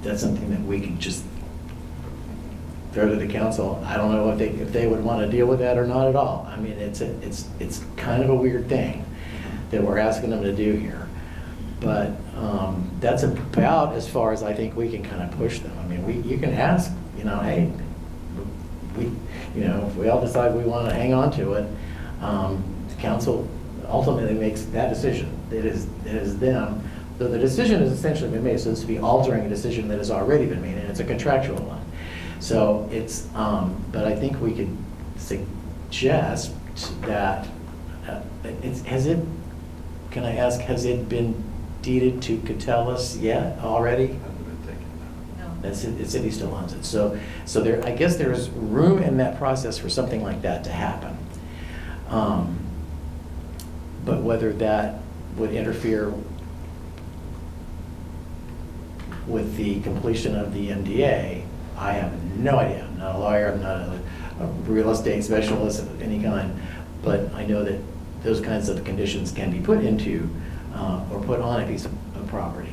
that's something that we can just throw to the council. I don't know if they would want to deal with that or not at all. I mean, it's kind of a weird thing that we're asking them to do here. But that's about as far as I think we can kind of push them. I mean, you can ask, hey, if we all decide we want to hang on to it, the council ultimately makes that decision. It is them. So the decision has essentially been made, so it's to be altering a decision that has already been made, and it's a contractual one. So it's, but I think we could suggest that, can I ask, has it been deeded to Catellus yet already? The city still owns it. So there, I guess there's room in that process for something like that to happen. But whether that would interfere with the completion of the MDA, I have no idea. I'm not a lawyer, I'm not a real estate specialist of any kind, but I know that those kinds of conditions can be put into or put on a piece of property.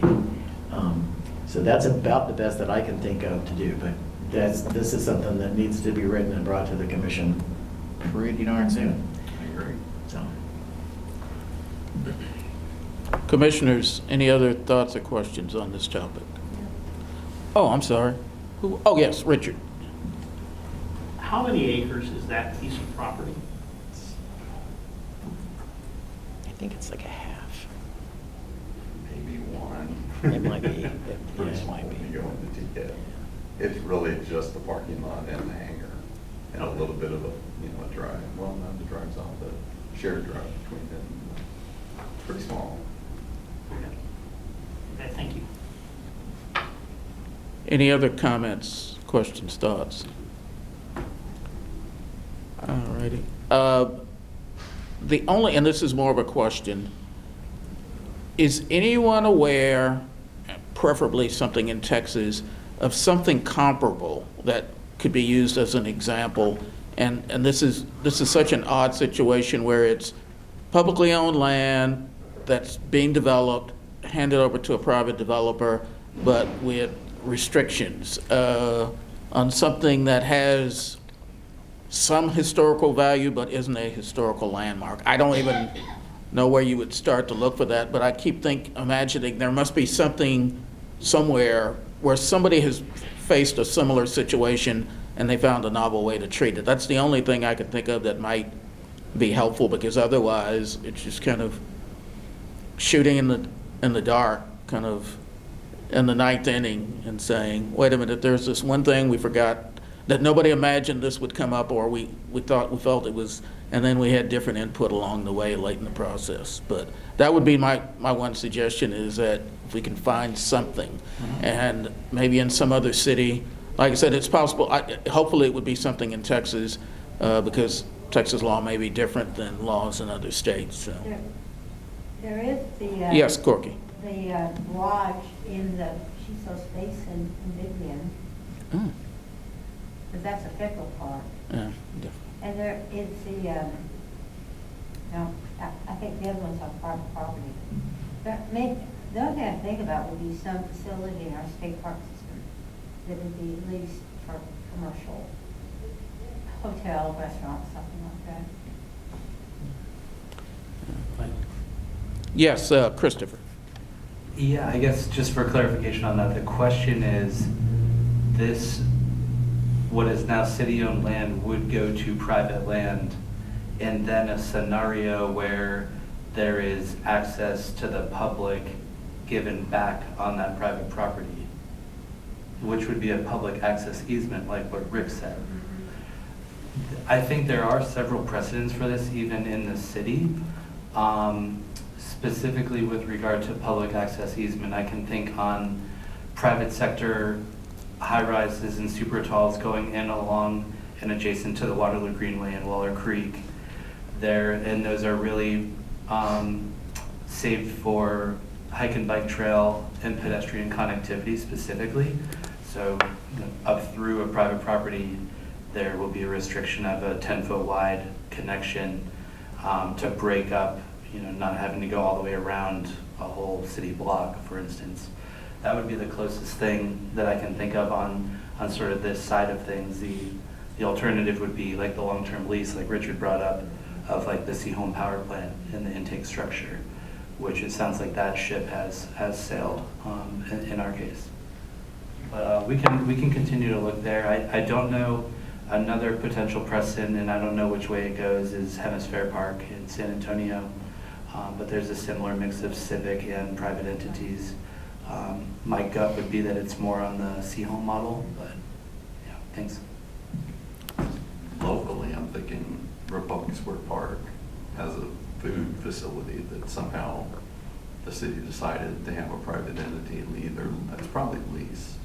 So that's about the best that I can think of to do, but this is something that needs to be written and brought to the commission pretty darn soon. I agree. So. Commissioners, any other thoughts or questions on this topic? Oh, I'm sorry. Oh, yes, Richard. How many acres is that piece of property? I think it's like a half. Maybe one. It might be. Pretty Yeah, it small might be. when you go into detail. It's really just the parking lot and the hangar, and a little bit of a drive. Well, no, the drive's off, the shared drive between them. Pretty small. Okay, thank you. Any other comments, questions, thoughts? All righty. The only, and this is more of a question, is anyone aware, preferably something in Texas, of something comparable that could be used as an example? And this is such an odd situation where it's publicly owned land that's being developed, handed over to a private developer, but with restrictions on something that has some historical value but isn't a historical landmark. I don't even know where you would start to look for that, but I keep imagining there must be something somewhere where somebody has faced a similar situation and they found a novel way to treat it. That's the only thing I can think of that might be helpful, because otherwise it's just kind of shooting in the dark, kind of in the ninth inning, and saying, wait a minute, there's this one thing we forgot that nobody imagined this would come up, or we felt it was, and then we had different input along the way late in the process. But that would be my one suggestion, is that if we can find something, and maybe in some other city, like I said, it's possible, hopefully it would be something in Texas, because Texas law may be different than laws in other states. So. There is the Yes, Corky. the lodge in the Chisos Basin in Vivian, Mm. but that's a federal park. Yeah. And there is I think the other one's on private property. The other thing I think about would be some facility in our state park system that would be leased for commercial, hotel, restaurant, something like that. Yes, Christopher. Yeah, I guess just for clarification on that, the question is, this, what is now city-owned land would go to private land, and then a scenario where there is access to the public given back on that private property, which would be a public access easement, like what Rick said. I think there are several precedents for this, even in the city. Specifically with regard to public access easement, I can think on private sector high-rises and super talls going in along and adjacent to the Waterloo Greenway and Waller Creek there, and those are really saved for hike and bike trail and pedestrian connectivity specifically. So up through a private property, there will be a restriction of a 10-foot wide connection to break up, not having to go all the way around a whole city block, for instance. That would be the closest thing that I can think of on sort of this side of things. The alternative would be like the long-term lease, like Richard brought up, of like the Seaholm power plant and the intake structure, which it sounds like that ship has sailed in our case. But we can continue to look there. I don't know. Another potential precedent, and I don't know which way it goes, is Hemisphere Park in San Antonio. But there's a similar mix of civic and private entities. My gut would be that it's more on the Seaholm model, but yeah, thanks. Locally, I'm thinking Republic Square Park has a food facility that somehow the city decided to have a private entity lead, or that's probably leased.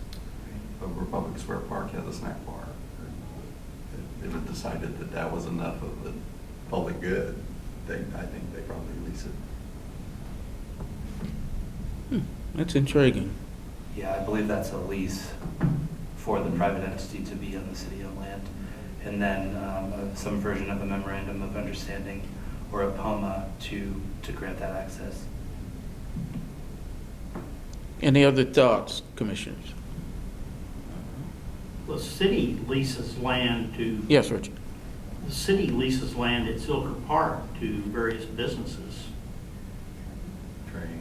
But Republic Square Park has a snack bar. It was decided that that was enough of a public good. I think they probably lease it. That's intriguing. Yeah, I believe that's a lease for the private entity to be on the city-owned land. And then some version of a memorandum of understanding or a POMA to grant that access. Any other thoughts, commissioners? The city leases land to. Yes, Richard. The city leases land at Silver Park to various businesses. Train.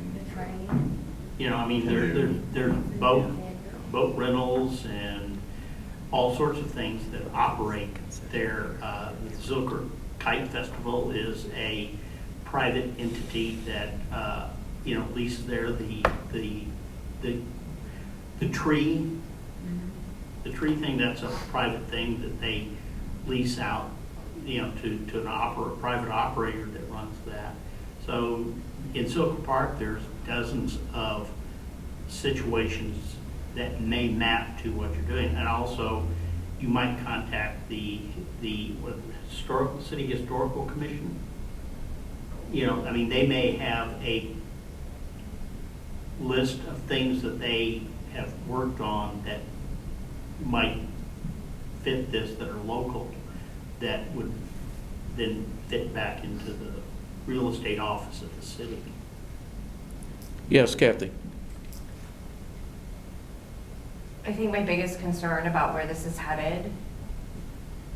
There's boat rentals and all sorts of things that operate there. The Zilker Kite Festival is a private entity that leases there. The tree thing, that's a private thing that they lease out, to a private operator that runs that. So in Silver Park, there's dozens of situations that may map to what you're doing, and also you might contact the City Historical Commission. They may have a list of things that they have worked on that might fit this, that are local, that would then fit back into the real estate office of the city. Yes, Kathy. I think my biggest concern about where this is headed,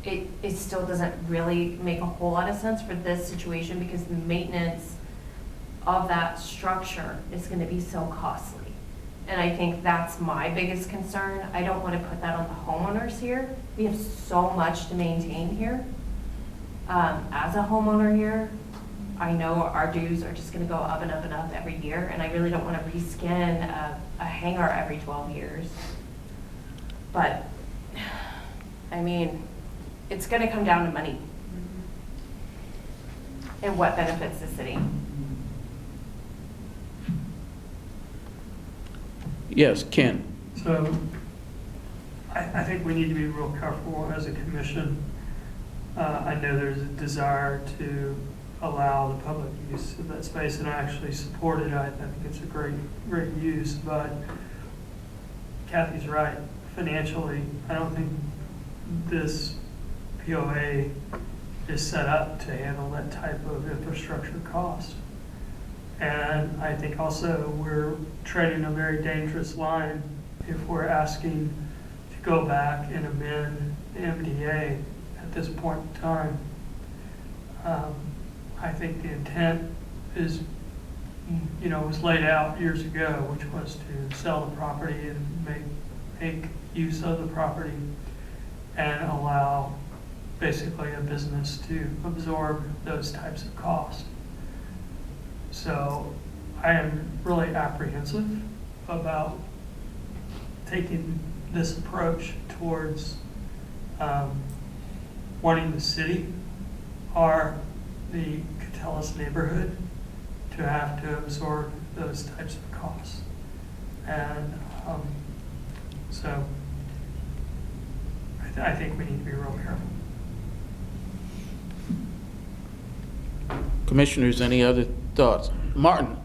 it still doesn't really make a whole lot of sense for this situation, because the maintenance of that structure is going to be so costly. And I think that's my biggest concern. I don't want to put that on the homeowners here. We have so much to maintain here. As a homeowner here, I know our dues are just going to go up and up and up every year, and I really don't want to reskin a hangar every 12 years. But, it's going to come down to money and what benefits the city. Yes, Ken. So I think we need to be real careful as a commission. I know there's a desire to allow the public use of that space, and I actually support it. I think it's a great use, but Kathy's right. Financially, I don't think this POA is set up to handle that type of infrastructure cost. And I think also we're treading a very dangerous line if we're asking to go back and amend the MDA at this point in time. I think the intent is was laid out years ago, which was to sell the property and make use of the property and allow basically a business to absorb those types of costs. So I am really apprehensive about taking this approach towards wanting the city or the Catellus neighborhood to have to absorb those types of costs. And so I think we need to be real careful. Commissioners, any other thoughts? Martin?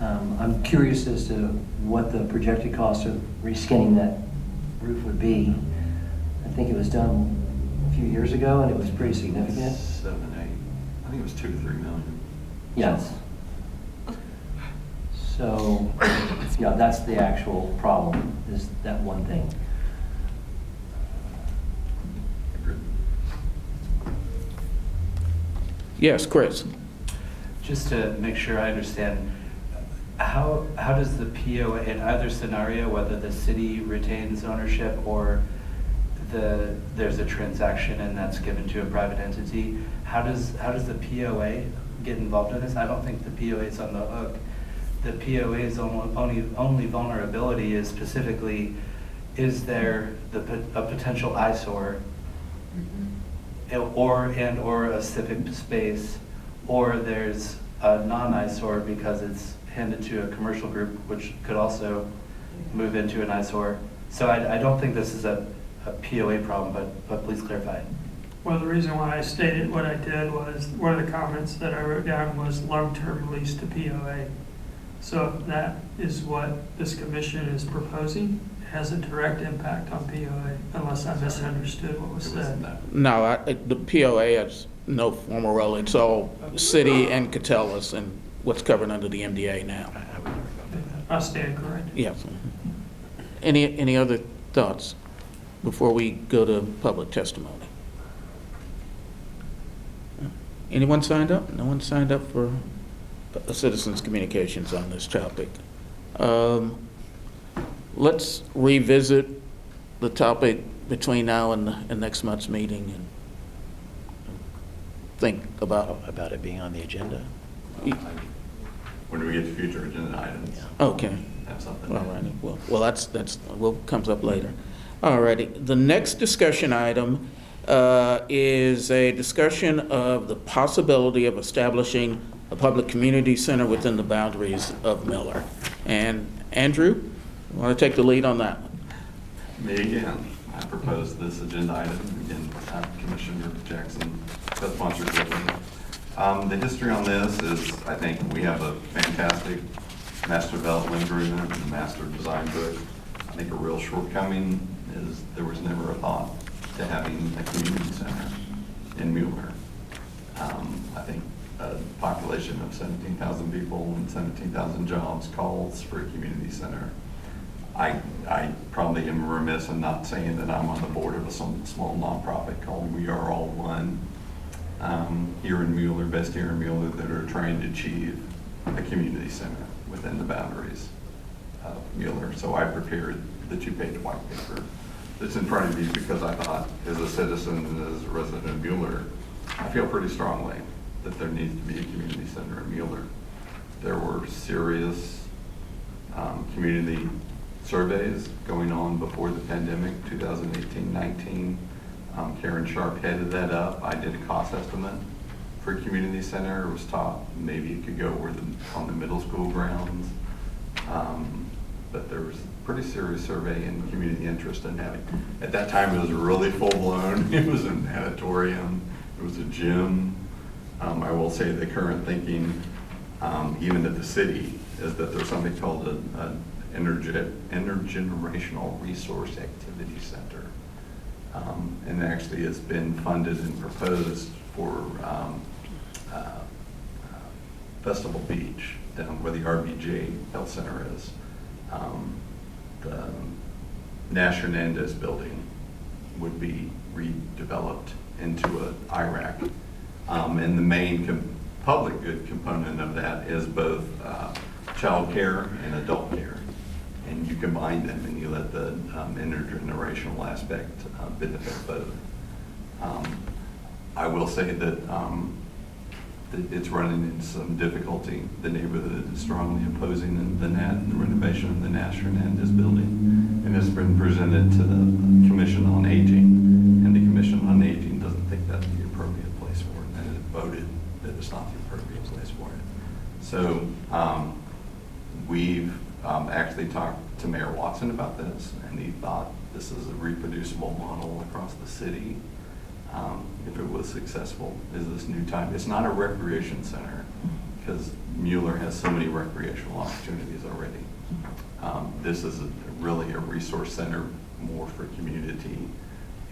I'm curious as to what the projected cost of reskinning that roof would be. I think it was done a few years ago and it was pretty significant. 7, 8. I think it was 2 to 3 million. Yes. So, yeah, that's the actual problem, is that one thing. Yes, Chris? Just to make sure I understand, how does the POA, in either scenario, whether the city retains ownership or there's a transaction and that's given to a private entity, how does the POA get involved in this? I don't think the POA is on the hook. The POA's only vulnerability is specifically, is there a potential eyesore or a civic space, or there's a non-eyesore because it's handed to a commercial group, which could also move into an eyesore. So I don't think this is a POA problem, but please clarify. Well, the reason why I stated what I did was, one of the comments that I wrote down was long-term lease to POA. So if that is what this commission is proposing, it has a direct impact on POA, unless I misunderstood what was said. No, the POA has no formal role. It's all city and Catellus and what's covered under the MDA now. I stand corrected. Yes. Any other thoughts before we go to public testimony? Anyone signed up? No one signed up for citizens' communications on this topic. Let's revisit the topic between now and next month's meeting and think about it being on the agenda. When we get to future agenda items. Okay. Have something. All righty. Well, that's comes up later. All righty. The next discussion item is a discussion of the possibility of establishing a public community center within the boundaries of Mueller. And Andrew, you want to take the lead on that one? Me again. I proposed this agenda item. Again, Commissioner Jackson co-sponsored with me. The history on this is, I think we have a fantastic master development agreement and master design book. I think a real shortcoming is there was never a thought to having a community center in Mueller. I think a population of 17,000 people and 17,000 jobs calls for a community center. I probably am remiss in not saying that I'm on the board of a small nonprofit called We Are All One here in Mueller, based here in Mueller, that are trying to achieve a community center within the boundaries of Mueller. So I prepared the 2-page white paper that's in front of you because I thought, as a citizen and as a resident of Mueller, I feel pretty strongly that there needs to be a community center in Mueller. There were serious community surveys going on before the pandemic, 2018-19. Karen Sharp headed that up. I did a cost estimate for a community center. It was thought maybe it could go on the middle school grounds. But there was a pretty serious survey and community interest in having. At that time, it was really full-blown. It was an auditorium. It was a gym. I will say the current thinking, even at the city, is that there's something called an intergenerational resource activity center. And actually has been funded and proposed for Festival Beach, down where the RBJ Health Center is. The Nash Hernandez building would be redeveloped into an IRAC. And the main public good component of that is both child care and adult care. And you combine them and you let the intergenerational aspect benefit both. I will say that it's running into some difficulty. The neighborhood is strongly opposing the renovation of the National building. And it's been presented to the Commission on Aging, and the Commission on Aging doesn't think that's the appropriate place for it, and it voted that it's not the appropriate place for it. So we've actually talked to Mayor Watson about this, and he thought this is a reproducible model across the city. If it was successful, is this new time? It's not a recreation center because Mueller has so many recreational opportunities already. This is really a resource center more for community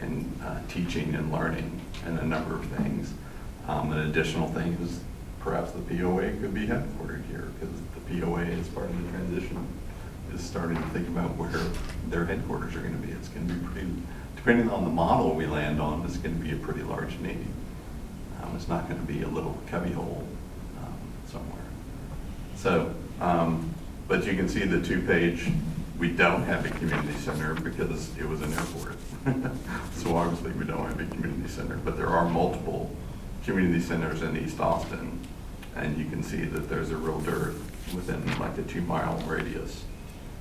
and teaching and learning and a number of things. An additional thing is perhaps the POA could be headquartered here because the POA, as part of the transition, is starting to think about where their headquarters are going to be. It's going to be pretty, depending on the model we land on, it's going to be a pretty large need. It's not going to be a little cubbyhole somewhere. So, but you can see the 2-page, we don't have a community center because it was an airport. So obviously we don't have a community center, but there are multiple community centers in East Austin, and you can see that there's a real dearth within like a 2-mile radius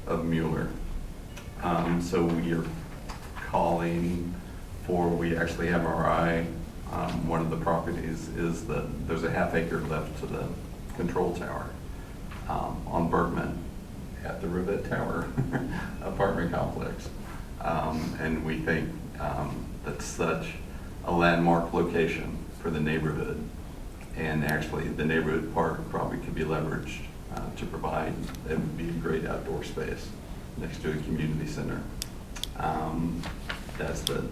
of Mueller. So we are calling for, we actually have our eye. One of the properties is that there's a ½ acre left to the control tower on Bergman at the Rivet Tower apartment complex. And we think that's such a landmark location for the neighborhood. And actually the neighborhood park probably could be leveraged to provide, it would be a great outdoor space next to a community center. That's the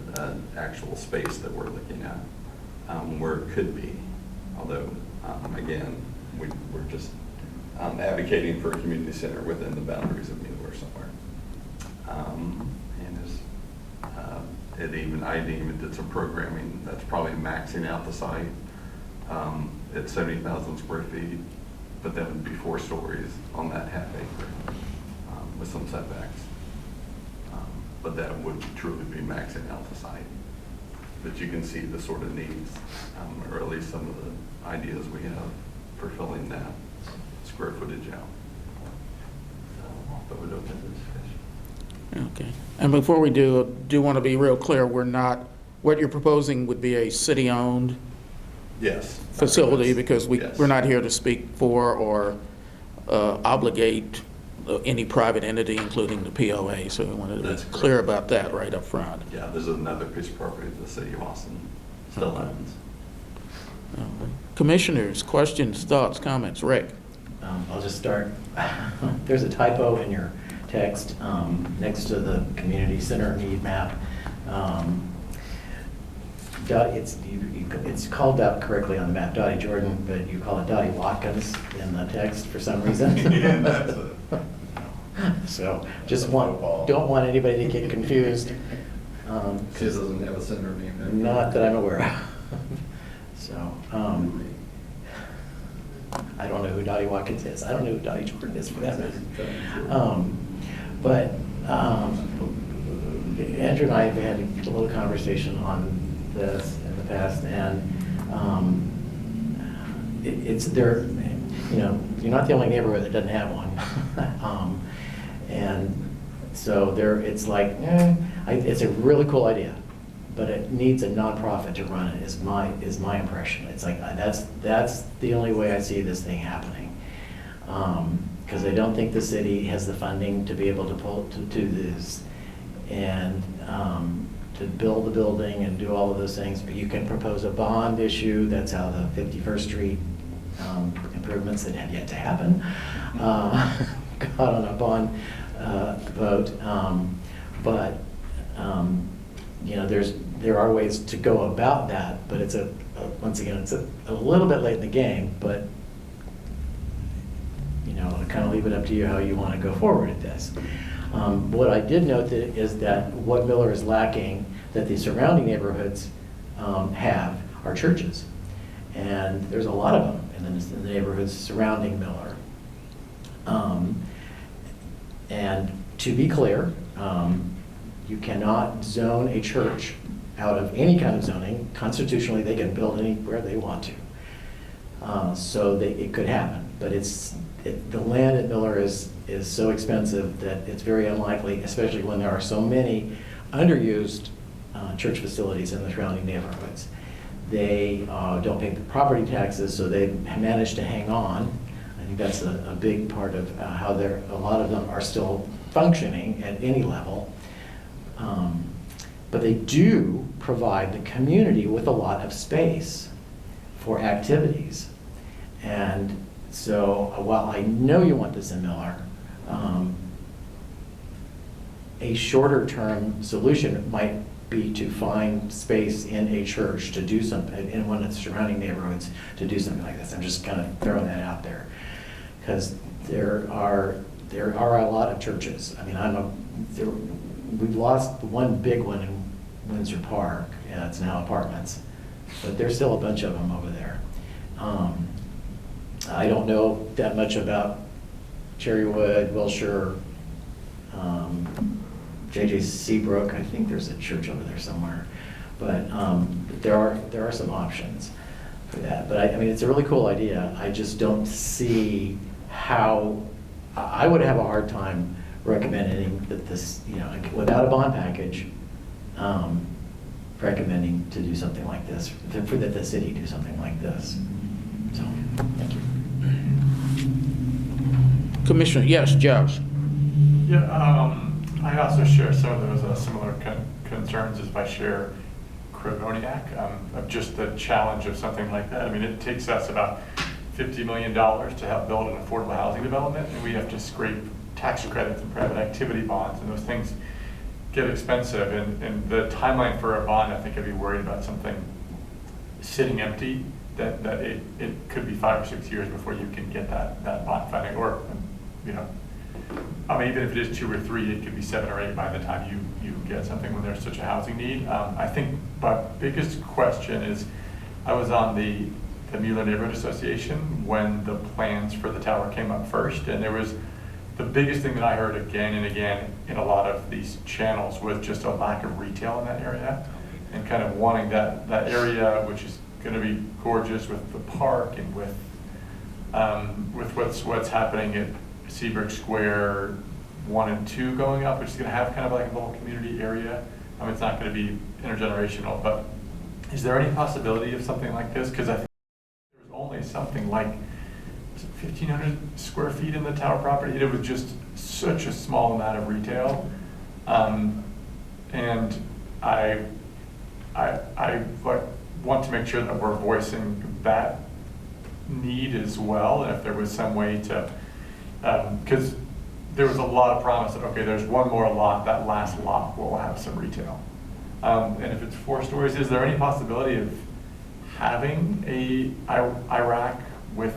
actual space that we're looking at, where it could be. Although, again, we're just advocating for a community center within the boundaries of Mueller somewhere. And I even did some programming that's probably maxing out the site at 70,000 square feet, but that would be 4 stories on that ½ acre with some setbacks. But that would truly be maxing out the site. But you can see the sort of needs, or at least some of the ideas we have for filling that square footage out. But we'd open to discussion. Okay. And before we do want to be real clear, we're not, what you're proposing would be a city-owned Yes. facility, because Yes. we're not here to speak for or obligate any private entity, including the POA, so we wanted to be That's clear correct. about that right up front. Yeah, there's another piece of property that the city of Austin still owns. Commissioners, questions, thoughts, comments? Rick? I'll just start. There's a typo in your text next to the community center need map. It's called out correctly on the map, Dottie Jordan, but you call it Dottie Watkins in the text for some reason. Yeah, that's a, So just don't want anybody to get confused. she doesn't have a center name. Not that I'm aware of. So, I don't know who Dottie Watkins is. I don't know who Dottie Jordan is for that matter. But Andrew and I have had a little conversation on this in the past, and it's there. You know, you're not the only neighborhood that doesn't have one, and so there. It's like it's a really cool idea, but it needs a nonprofit to run it. Is my impression. It's like that's the only way I see this thing happening, because I don't think the city has the funding to be able to do this, and to build the building and do all of those things. But you can propose a bond issue. That's how the 51st Street improvements that have yet to happen got on a bond vote. But you know, there are ways to go about that, but it's once again, it's a little bit late in the game, but you know, I kind of leave it up to you how you want to go forward with this. What I did note is that what Mueller is lacking that the surrounding neighborhoods have are churches. And there's a lot of them in the neighborhoods surrounding Mueller. And to be clear, you cannot zone a church out of any kind of zoning. Constitutionally, they can build anywhere they want to. So it could happen, but the land at Mueller is so expensive that it's very unlikely, especially when there are so many underused church facilities in the surrounding neighborhoods. They don't pay the property taxes, so they managed to hang on. I think that's a big part of how a lot of them are still functioning at any level. But they do provide the community with a lot of space for activities. And so while I know you want this in Mueller, a shorter term solution might be to find space in a church to do something, in one of the surrounding neighborhoods to do something like this. I'm just kind of throwing that out there. Because there are a lot of churches. I mean, we've lost one big one in Windsor Park. Yeah, it's now apartments. But there's still a bunch of them over there. I don't know that much about Cherrywood, Wilshire, J.J. Seabrook. I think there's a church over there somewhere. But there are some options for that. But I mean, it's a really cool idea. I just don't see how, I would have a hard time recommending that this, without a bond package, recommending to do something like this, for the city do something like this. So, thank you. Commissioner, yes, Josh. Yeah, I also share some of those similar concerns as Vice Chair Kravoniak, of just the challenge of something like that. I mean, it takes us about $50 million to help build an affordable housing development, and we have to scrape tax credits and private activity bonds, and those things get expensive. And the timeline for a bond, I think I'd be worried about something sitting empty, that it could be 5 or 6 years before you can get that bond funding, or, I mean, even if it is 2 or 3, it could be 7 or 8 by the time you get something when there's such a housing need. I think my biggest question is, I was on the Mueller Neighborhood Association when the plans for the tower came up first, and there was the biggest thing that I heard again and again in a lot of these channels was just a lack of retail in that area, and kind of wanting that area, which is going to be gorgeous with the park and with what's happening at Seabrook Square 1 and 2 going up, which is going to have kind of like a little community area. I mean, it's not going to be intergenerational, but is there any possibility of something like this? Because I think there was only something like 1,500 square feet in the tower property. It was just such a small amount of retail, and I want to make sure that we're voicing that need as well. And if there was some way to, because there was a lot of promise that, okay, there's one more lot, that last lot will have some retail. And if it's 4 stories, is there any possibility of having a IRAC with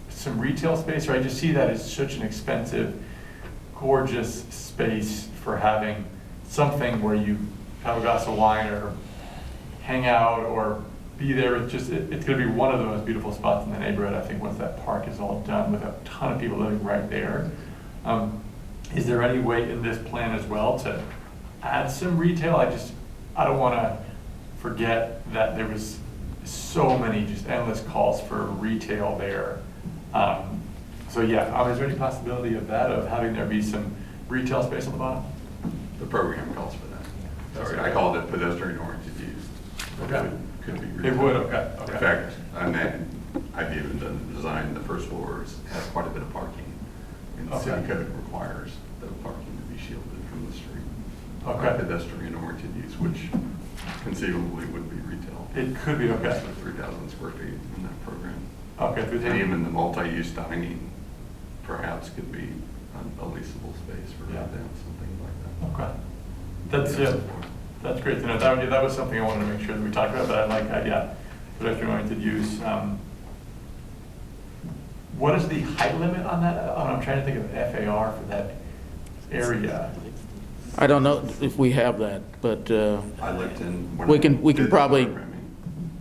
some retail space? Or I just see that as such an expensive, gorgeous space for having something where you have a glass of wine or hang out or be there. It's going to be one of the most beautiful spots in the neighborhood, I think, once that park is all done, with a ton of people living right there. Is there any way in this plan as well to add some retail? I don't want to forget that there was so many just endless calls for retail there. So yeah, is there any possibility of that, of having there be some retail space on the bottom? The program calls for that. Sorry, I called it pedestrian-oriented use. Okay. Could be retail. It would, okay. In fact, I've even done the design, the first floors has quite a bit of parking. And the city code requires the parking to be shielded from the street. Okay. Pedestrian-oriented use, which conceivably would be retail. It could be, okay. So 3,000 square feet in that program. Okay. And even the multi-use dining perhaps could be a leasable space for events and things like that. Okay. That's great to know. That was something I wanted to make sure that we talked about, but I like that, pedestrian-oriented use. What is the height limit on that? I'm trying to think of FAR for that area. I don't know if we have that, but I looked in. we can probably.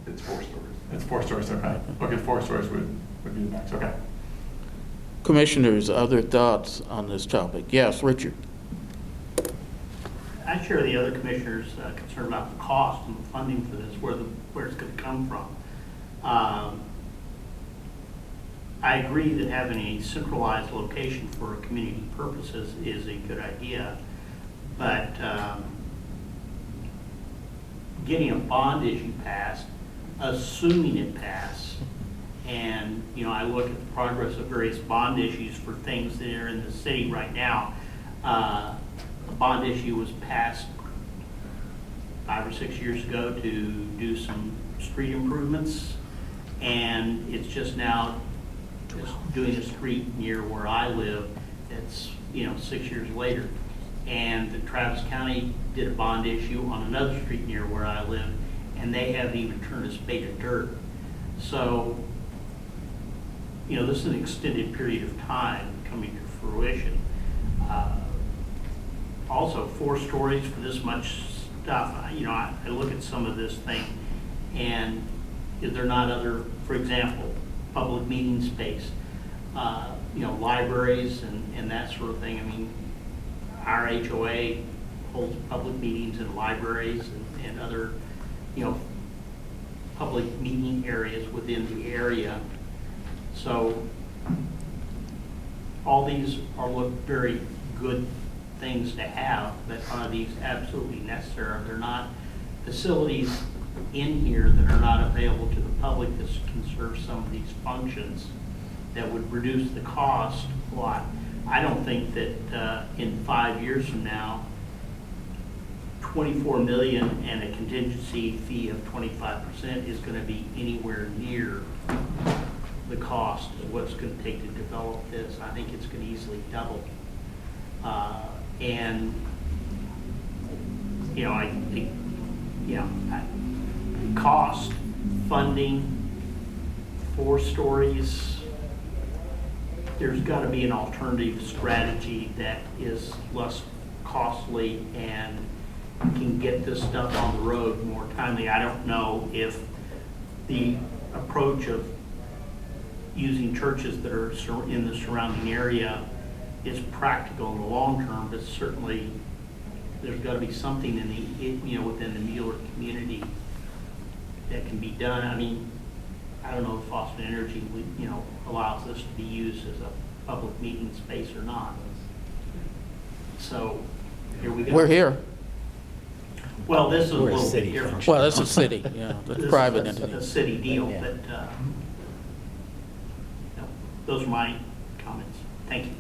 It's 4 stories. It's 4 stories, okay. Okay, 4 stories would be the max, okay. Commissioners, other thoughts on this topic? Yes, Richard. I share the other commissioners' concern about the cost and the funding for this, where it's going to come from. I agree that having a centralized location for community purposes is a good idea, but getting a bond issue passed, assuming it passed, and I look at the progress of various bond issues for things that are in the city right now. A bond issue was passed 5 or 6 years ago to do some street improvements, and it's just now doing a street near where I live. It's 6 years later, and the Travis County did a bond issue on another street near where I live, and they haven't even turned a spade of dirt. So this is an extended period of time coming to fruition. Also, 4 stories for this much stuff. I look at some of this thing, and is there not other, for example, public meeting space, libraries and that sort of thing? I mean, our HOA holds public meetings in libraries and other, public meeting areas within the area. So all these look very good things to have, but are these absolutely necessary? They're not facilities in here that are not available to the public that can serve some of these functions that would reduce the cost a lot. I don't think that in 5 years from now, $24 million and a contingency fee of 25% is going to be anywhere near the cost of what's going to take to develop this. I think it's going to easily double. Cost, funding, 4 stories, there's got to be an alternative strategy that is less costly and can get this stuff on the road more timely. I don't know if the approach of using churches that are in the surrounding area is practical in the long term, but certainly there's got to be something within the Mueller community that can be done. I mean, I don't know if Austin Energy, allows this to be used as a public meeting space or not. So here we go. We're here. Well, this is a little bit different. Well, that's a city, yeah, that's This private is entity. a city deal, but those are my comments. Thank you.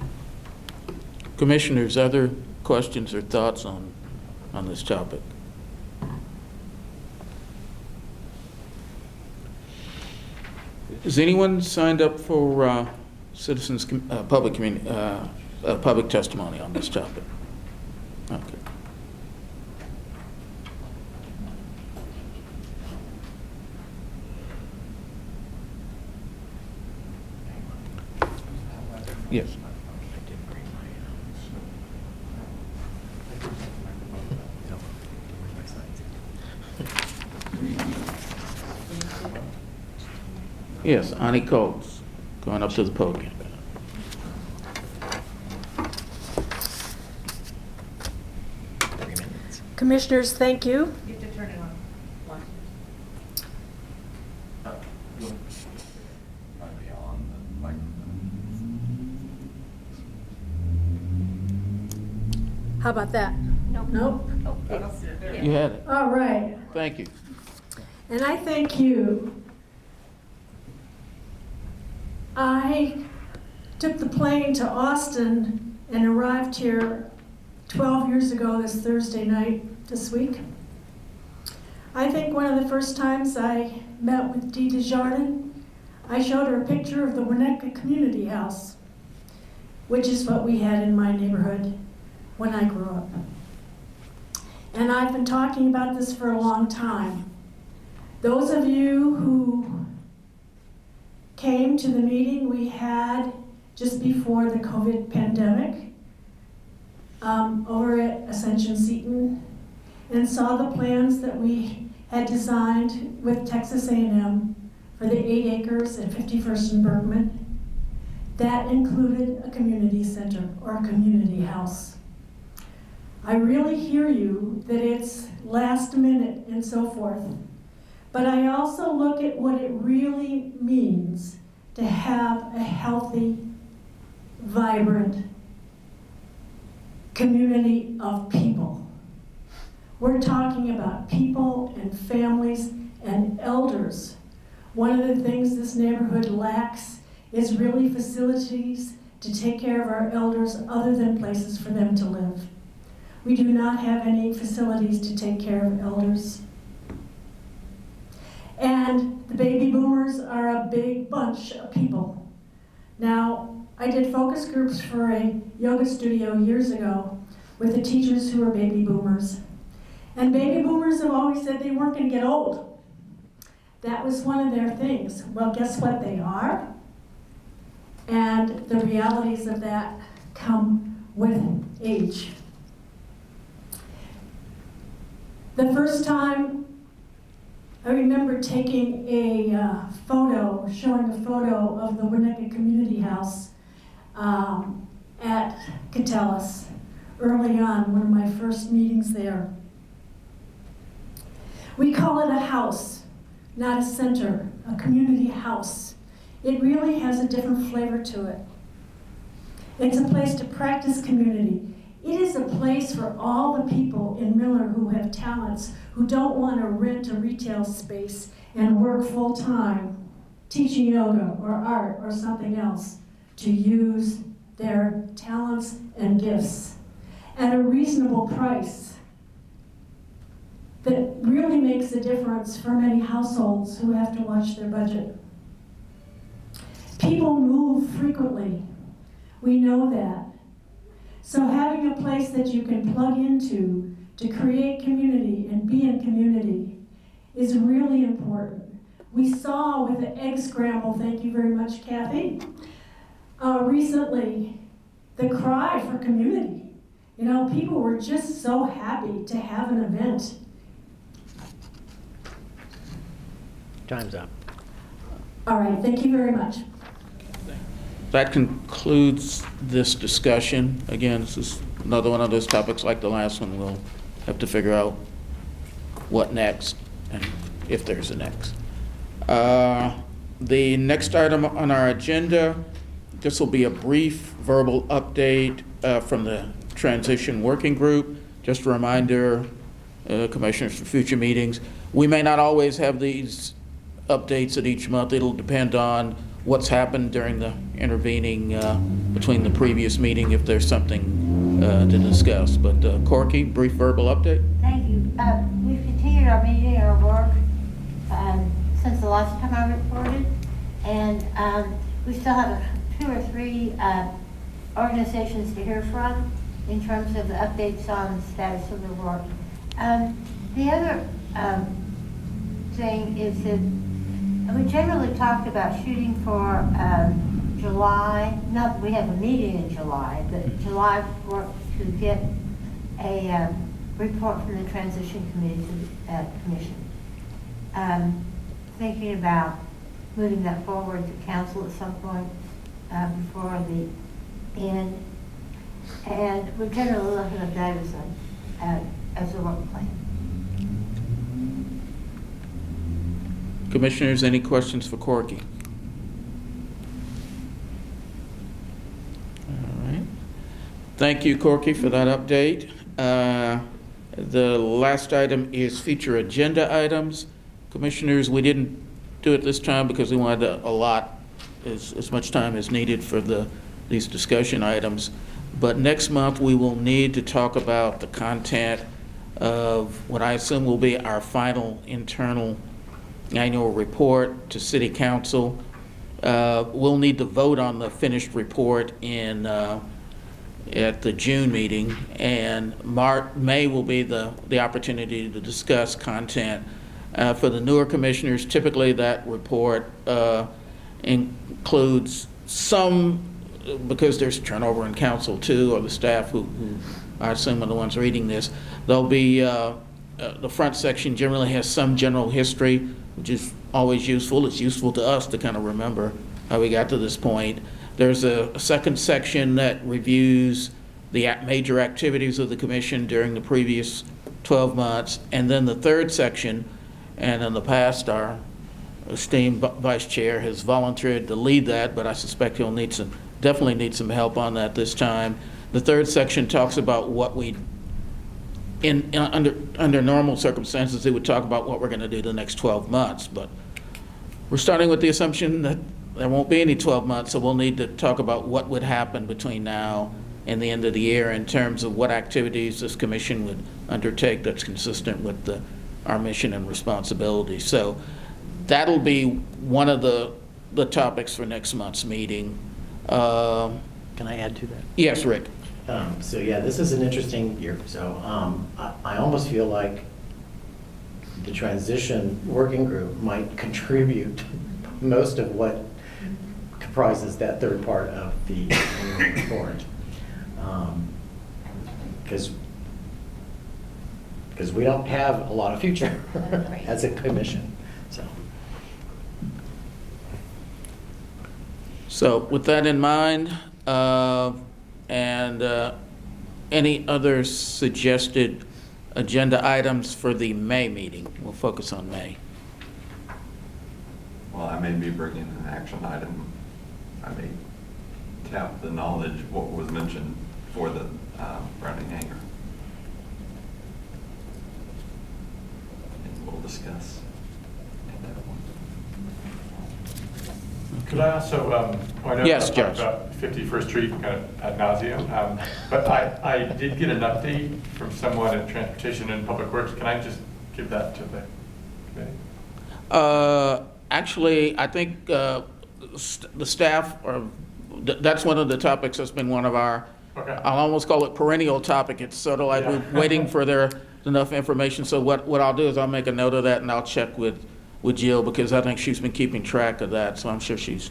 Commissioners, other questions or thoughts on this topic? Is anyone signed up for citizens public testimony on this topic? Okay. Yes. Yes, Ani Coates, going up to the podium. Commissioners, thank you. You have to turn it on. How about that? Nope. You had it. All right. Thank you. And I thank you. I took the plane to Austin and arrived here 12 years ago this Thursday night this week. I think one of the first times I met with Dee Desjardins, I showed her a picture of the Winnetka Community House, which is what we had in my neighborhood when I grew up. And I've been talking about this for a long time. Those of you who came to the meeting we had just before the COVID pandemic over at Ascension Seton and saw the plans that we had designed with Texas A&M for the 8 acres at 51st and Bergman. That included a community center or a community house. I really hear you that it's last minute and so forth, but I also look at what it really means to have a healthy, vibrant community of people. We're talking about people and families and elders. One of the things this neighborhood lacks is really facilities to take care of our elders other than places for them to live. We do not have any facilities to take care of elders. And the baby boomers are a big bunch of people. Now, I did focus groups for a yoga studio years ago with the teachers who are baby boomers. And baby boomers have always said they weren't going to get old. That was one of their things. Well, guess what? They are. And the realities of that come with age. The first time I remember taking a photo, showing a photo of the Winnetka Community House at Catellis early on, one of my first meetings there. We call it a house, not a center, a community house. It really has a different flavor to it. It's a place to practice community. It is a place for all the people in Mueller who have talents, who don't want to rent a retail space and work full-time teaching yoga or art or something else, to use their talents and gifts at a reasonable price that really makes a difference for many households who have to watch their budget. People move frequently. We know that. So having a place that you can plug into to create community and be in community is really important. We saw with the egg scramble, thank you very much, Kathy, recently, the cry for community. You know, people were just so happy to have an event. Time's up. All right, thank you very much. That concludes this discussion. Again, this is another one of those topics like the last one. We'll have to figure out what next and if there's a next. The next item on our agenda, this will be a brief verbal update from the Transition Working Group. Just a reminder, Commissioners, for future meetings, we may not always have these updates at each month. It'll depend on what's happened during the intervening between the previous meeting, if there's something to discuss. But Corky, brief verbal update. Thank you. We've continued our meeting, our work, since the last time I reported, and we still have 2 or 3 organizations to hear from in terms of the updates on the status of the work. The other thing is that we generally talked about shooting for July, not that we have a meeting in July, but July work to get a report from the Transition Commission. Thinking about moving that forward to council at some point before the end. And we're generally looking at that as a work plan. Commissioners, any questions for Corky? All right. Thank you, Corky, for that update. The last item is future agenda items. Commissioners, we didn't do it this time because we wanted to allot as much time as needed for these discussion items. But next month, we will need to talk about the content of what I assume will be our final internal annual report to City Council. We'll need to vote on the finished report at the June meeting, and May will be the opportunity to discuss content. For the newer commissioners, typically that report includes some, because there's turnover in council too, or the staff who I assume are the ones reading this, there'll be the front section generally has some general history, which is always useful. It's useful to us to kind of remember how we got to this point. There's a second section that reviews the major activities of the commission during the previous 12 months. And then the third section, and in the past, our esteemed vice chair has volunteered to lead that, but I suspect he'll definitely need some help on that this time. The third section talks about what we, under normal circumstances, it would talk about what we're going to do the next 12 months. But we're starting with the assumption that there won't be any 12 months, so we'll need to talk about what would happen between now and the end of the year in terms of what activities this commission would undertake that's consistent with our mission and responsibility. So that'll be one of the topics for next month's meeting. Can I add to that? Yes, Rick. So yeah, this is an interesting year. So I almost feel like the transition working group might contribute most of what comprises that third part of the annual report. Because we don't have a lot of future as a commission. So with that in mind, and any other suggested agenda items for the May meeting? We'll focus on May. Well, I may be bringing an action item. I may tap the knowledge, what was mentioned for the Browning hanger. And we'll discuss at that point. Could I also, I know yes, I've Judge. talked about 51st Street kind of ad nauseum, but I did get an update from someone at Transportation and Public Works. Can I just give that to the committee? Actually, I think the staff that's one of the topics that's been one of our, okay. I'll almost call it perennial topic. It's sort of like we're waiting for enough information. So what I'll do is I'll make a note of that and I'll check with Jill, because I think she's been keeping track of that. So I'm sure she's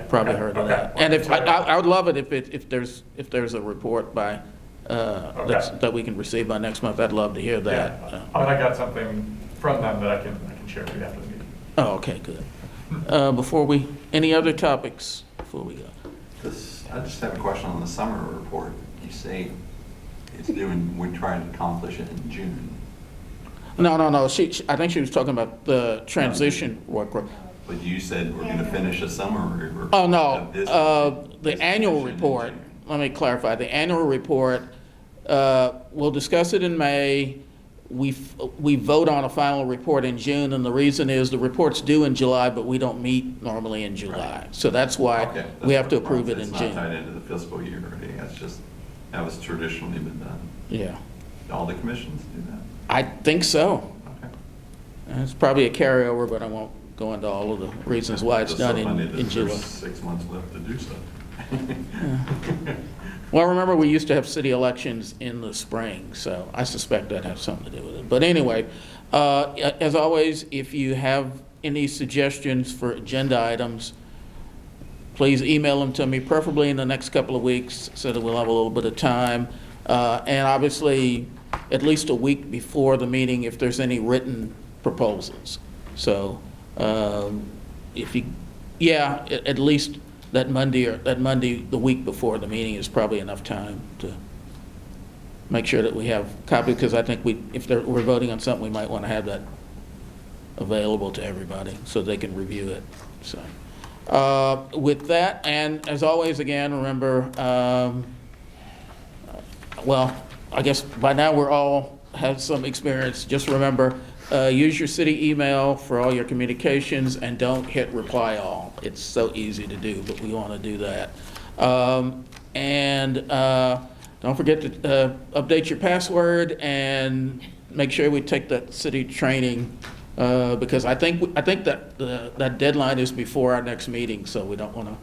probably heard of that. And if I would love it if there's a report by that we can receive by next month. I'd love to hear that. Yeah. I got something from them that I can share with you after the meeting. Oh, okay, good. Any other topics before we go? I just have a question on the summer report. You say it's we're trying to accomplish it in June. No. I think she was talking about the transition work. But you said we're going to finish a summer report. Oh, no. The annual report, let me clarify. The annual report, we'll discuss it in May. We vote on a final report in June, and the reason is the report's due in July, but we don't meet normally in July. Right. So that's why we have to approve it in June. It's not tied into the fiscal year or anything. That's just, that was traditionally been done. Yeah. All the commissions do that? I think so. Okay. It's probably a carryover, but I won't go into all of the reasons why it's done in July. There's 6 months left to do so. Yeah. Well, remember, we used to have city elections in the spring, so I suspect that has something to do with it. But anyway, as always, if you have any suggestions for agenda items, please email them to me, preferably in the next couple of weeks, so that we'll have a little bit of time. And obviously, at least a week before the meeting, if there's any written proposals. So at least that Monday, the week before the meeting, is probably enough time to make sure that we have copies, because I think we're voting on something, we might want to have that available to everybody so they can review it. So with that, and as always, again, remember, well, I guess by now we're all have some experience. Just remember, use your city email for all your communications, and don't hit reply all. It's so easy to do, but we want to do that. And don't forget to update your password and make sure we take that city training, because I think that that deadline is before our next meeting, so we don't want to.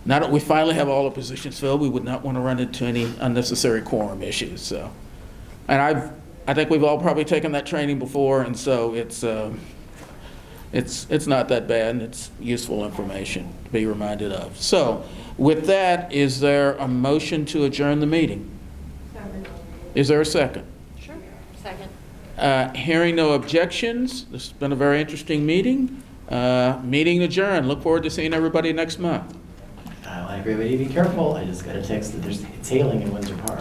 Now that we finally have all the positions filled, we would not want to run into any unnecessary quorum issues. So, and I think we've all probably taken that training before, and so it's not that bad, and it's useful information to be reminded of. So, with that, is there a motion to adjourn the meeting? Is there a second? Sure. Second. Hearing no objections, this has been a very interesting meeting. Meeting adjourned. Look forward to seeing everybody next month. I want everybody to be careful. I just got a text that it's hailing in Windsor Park.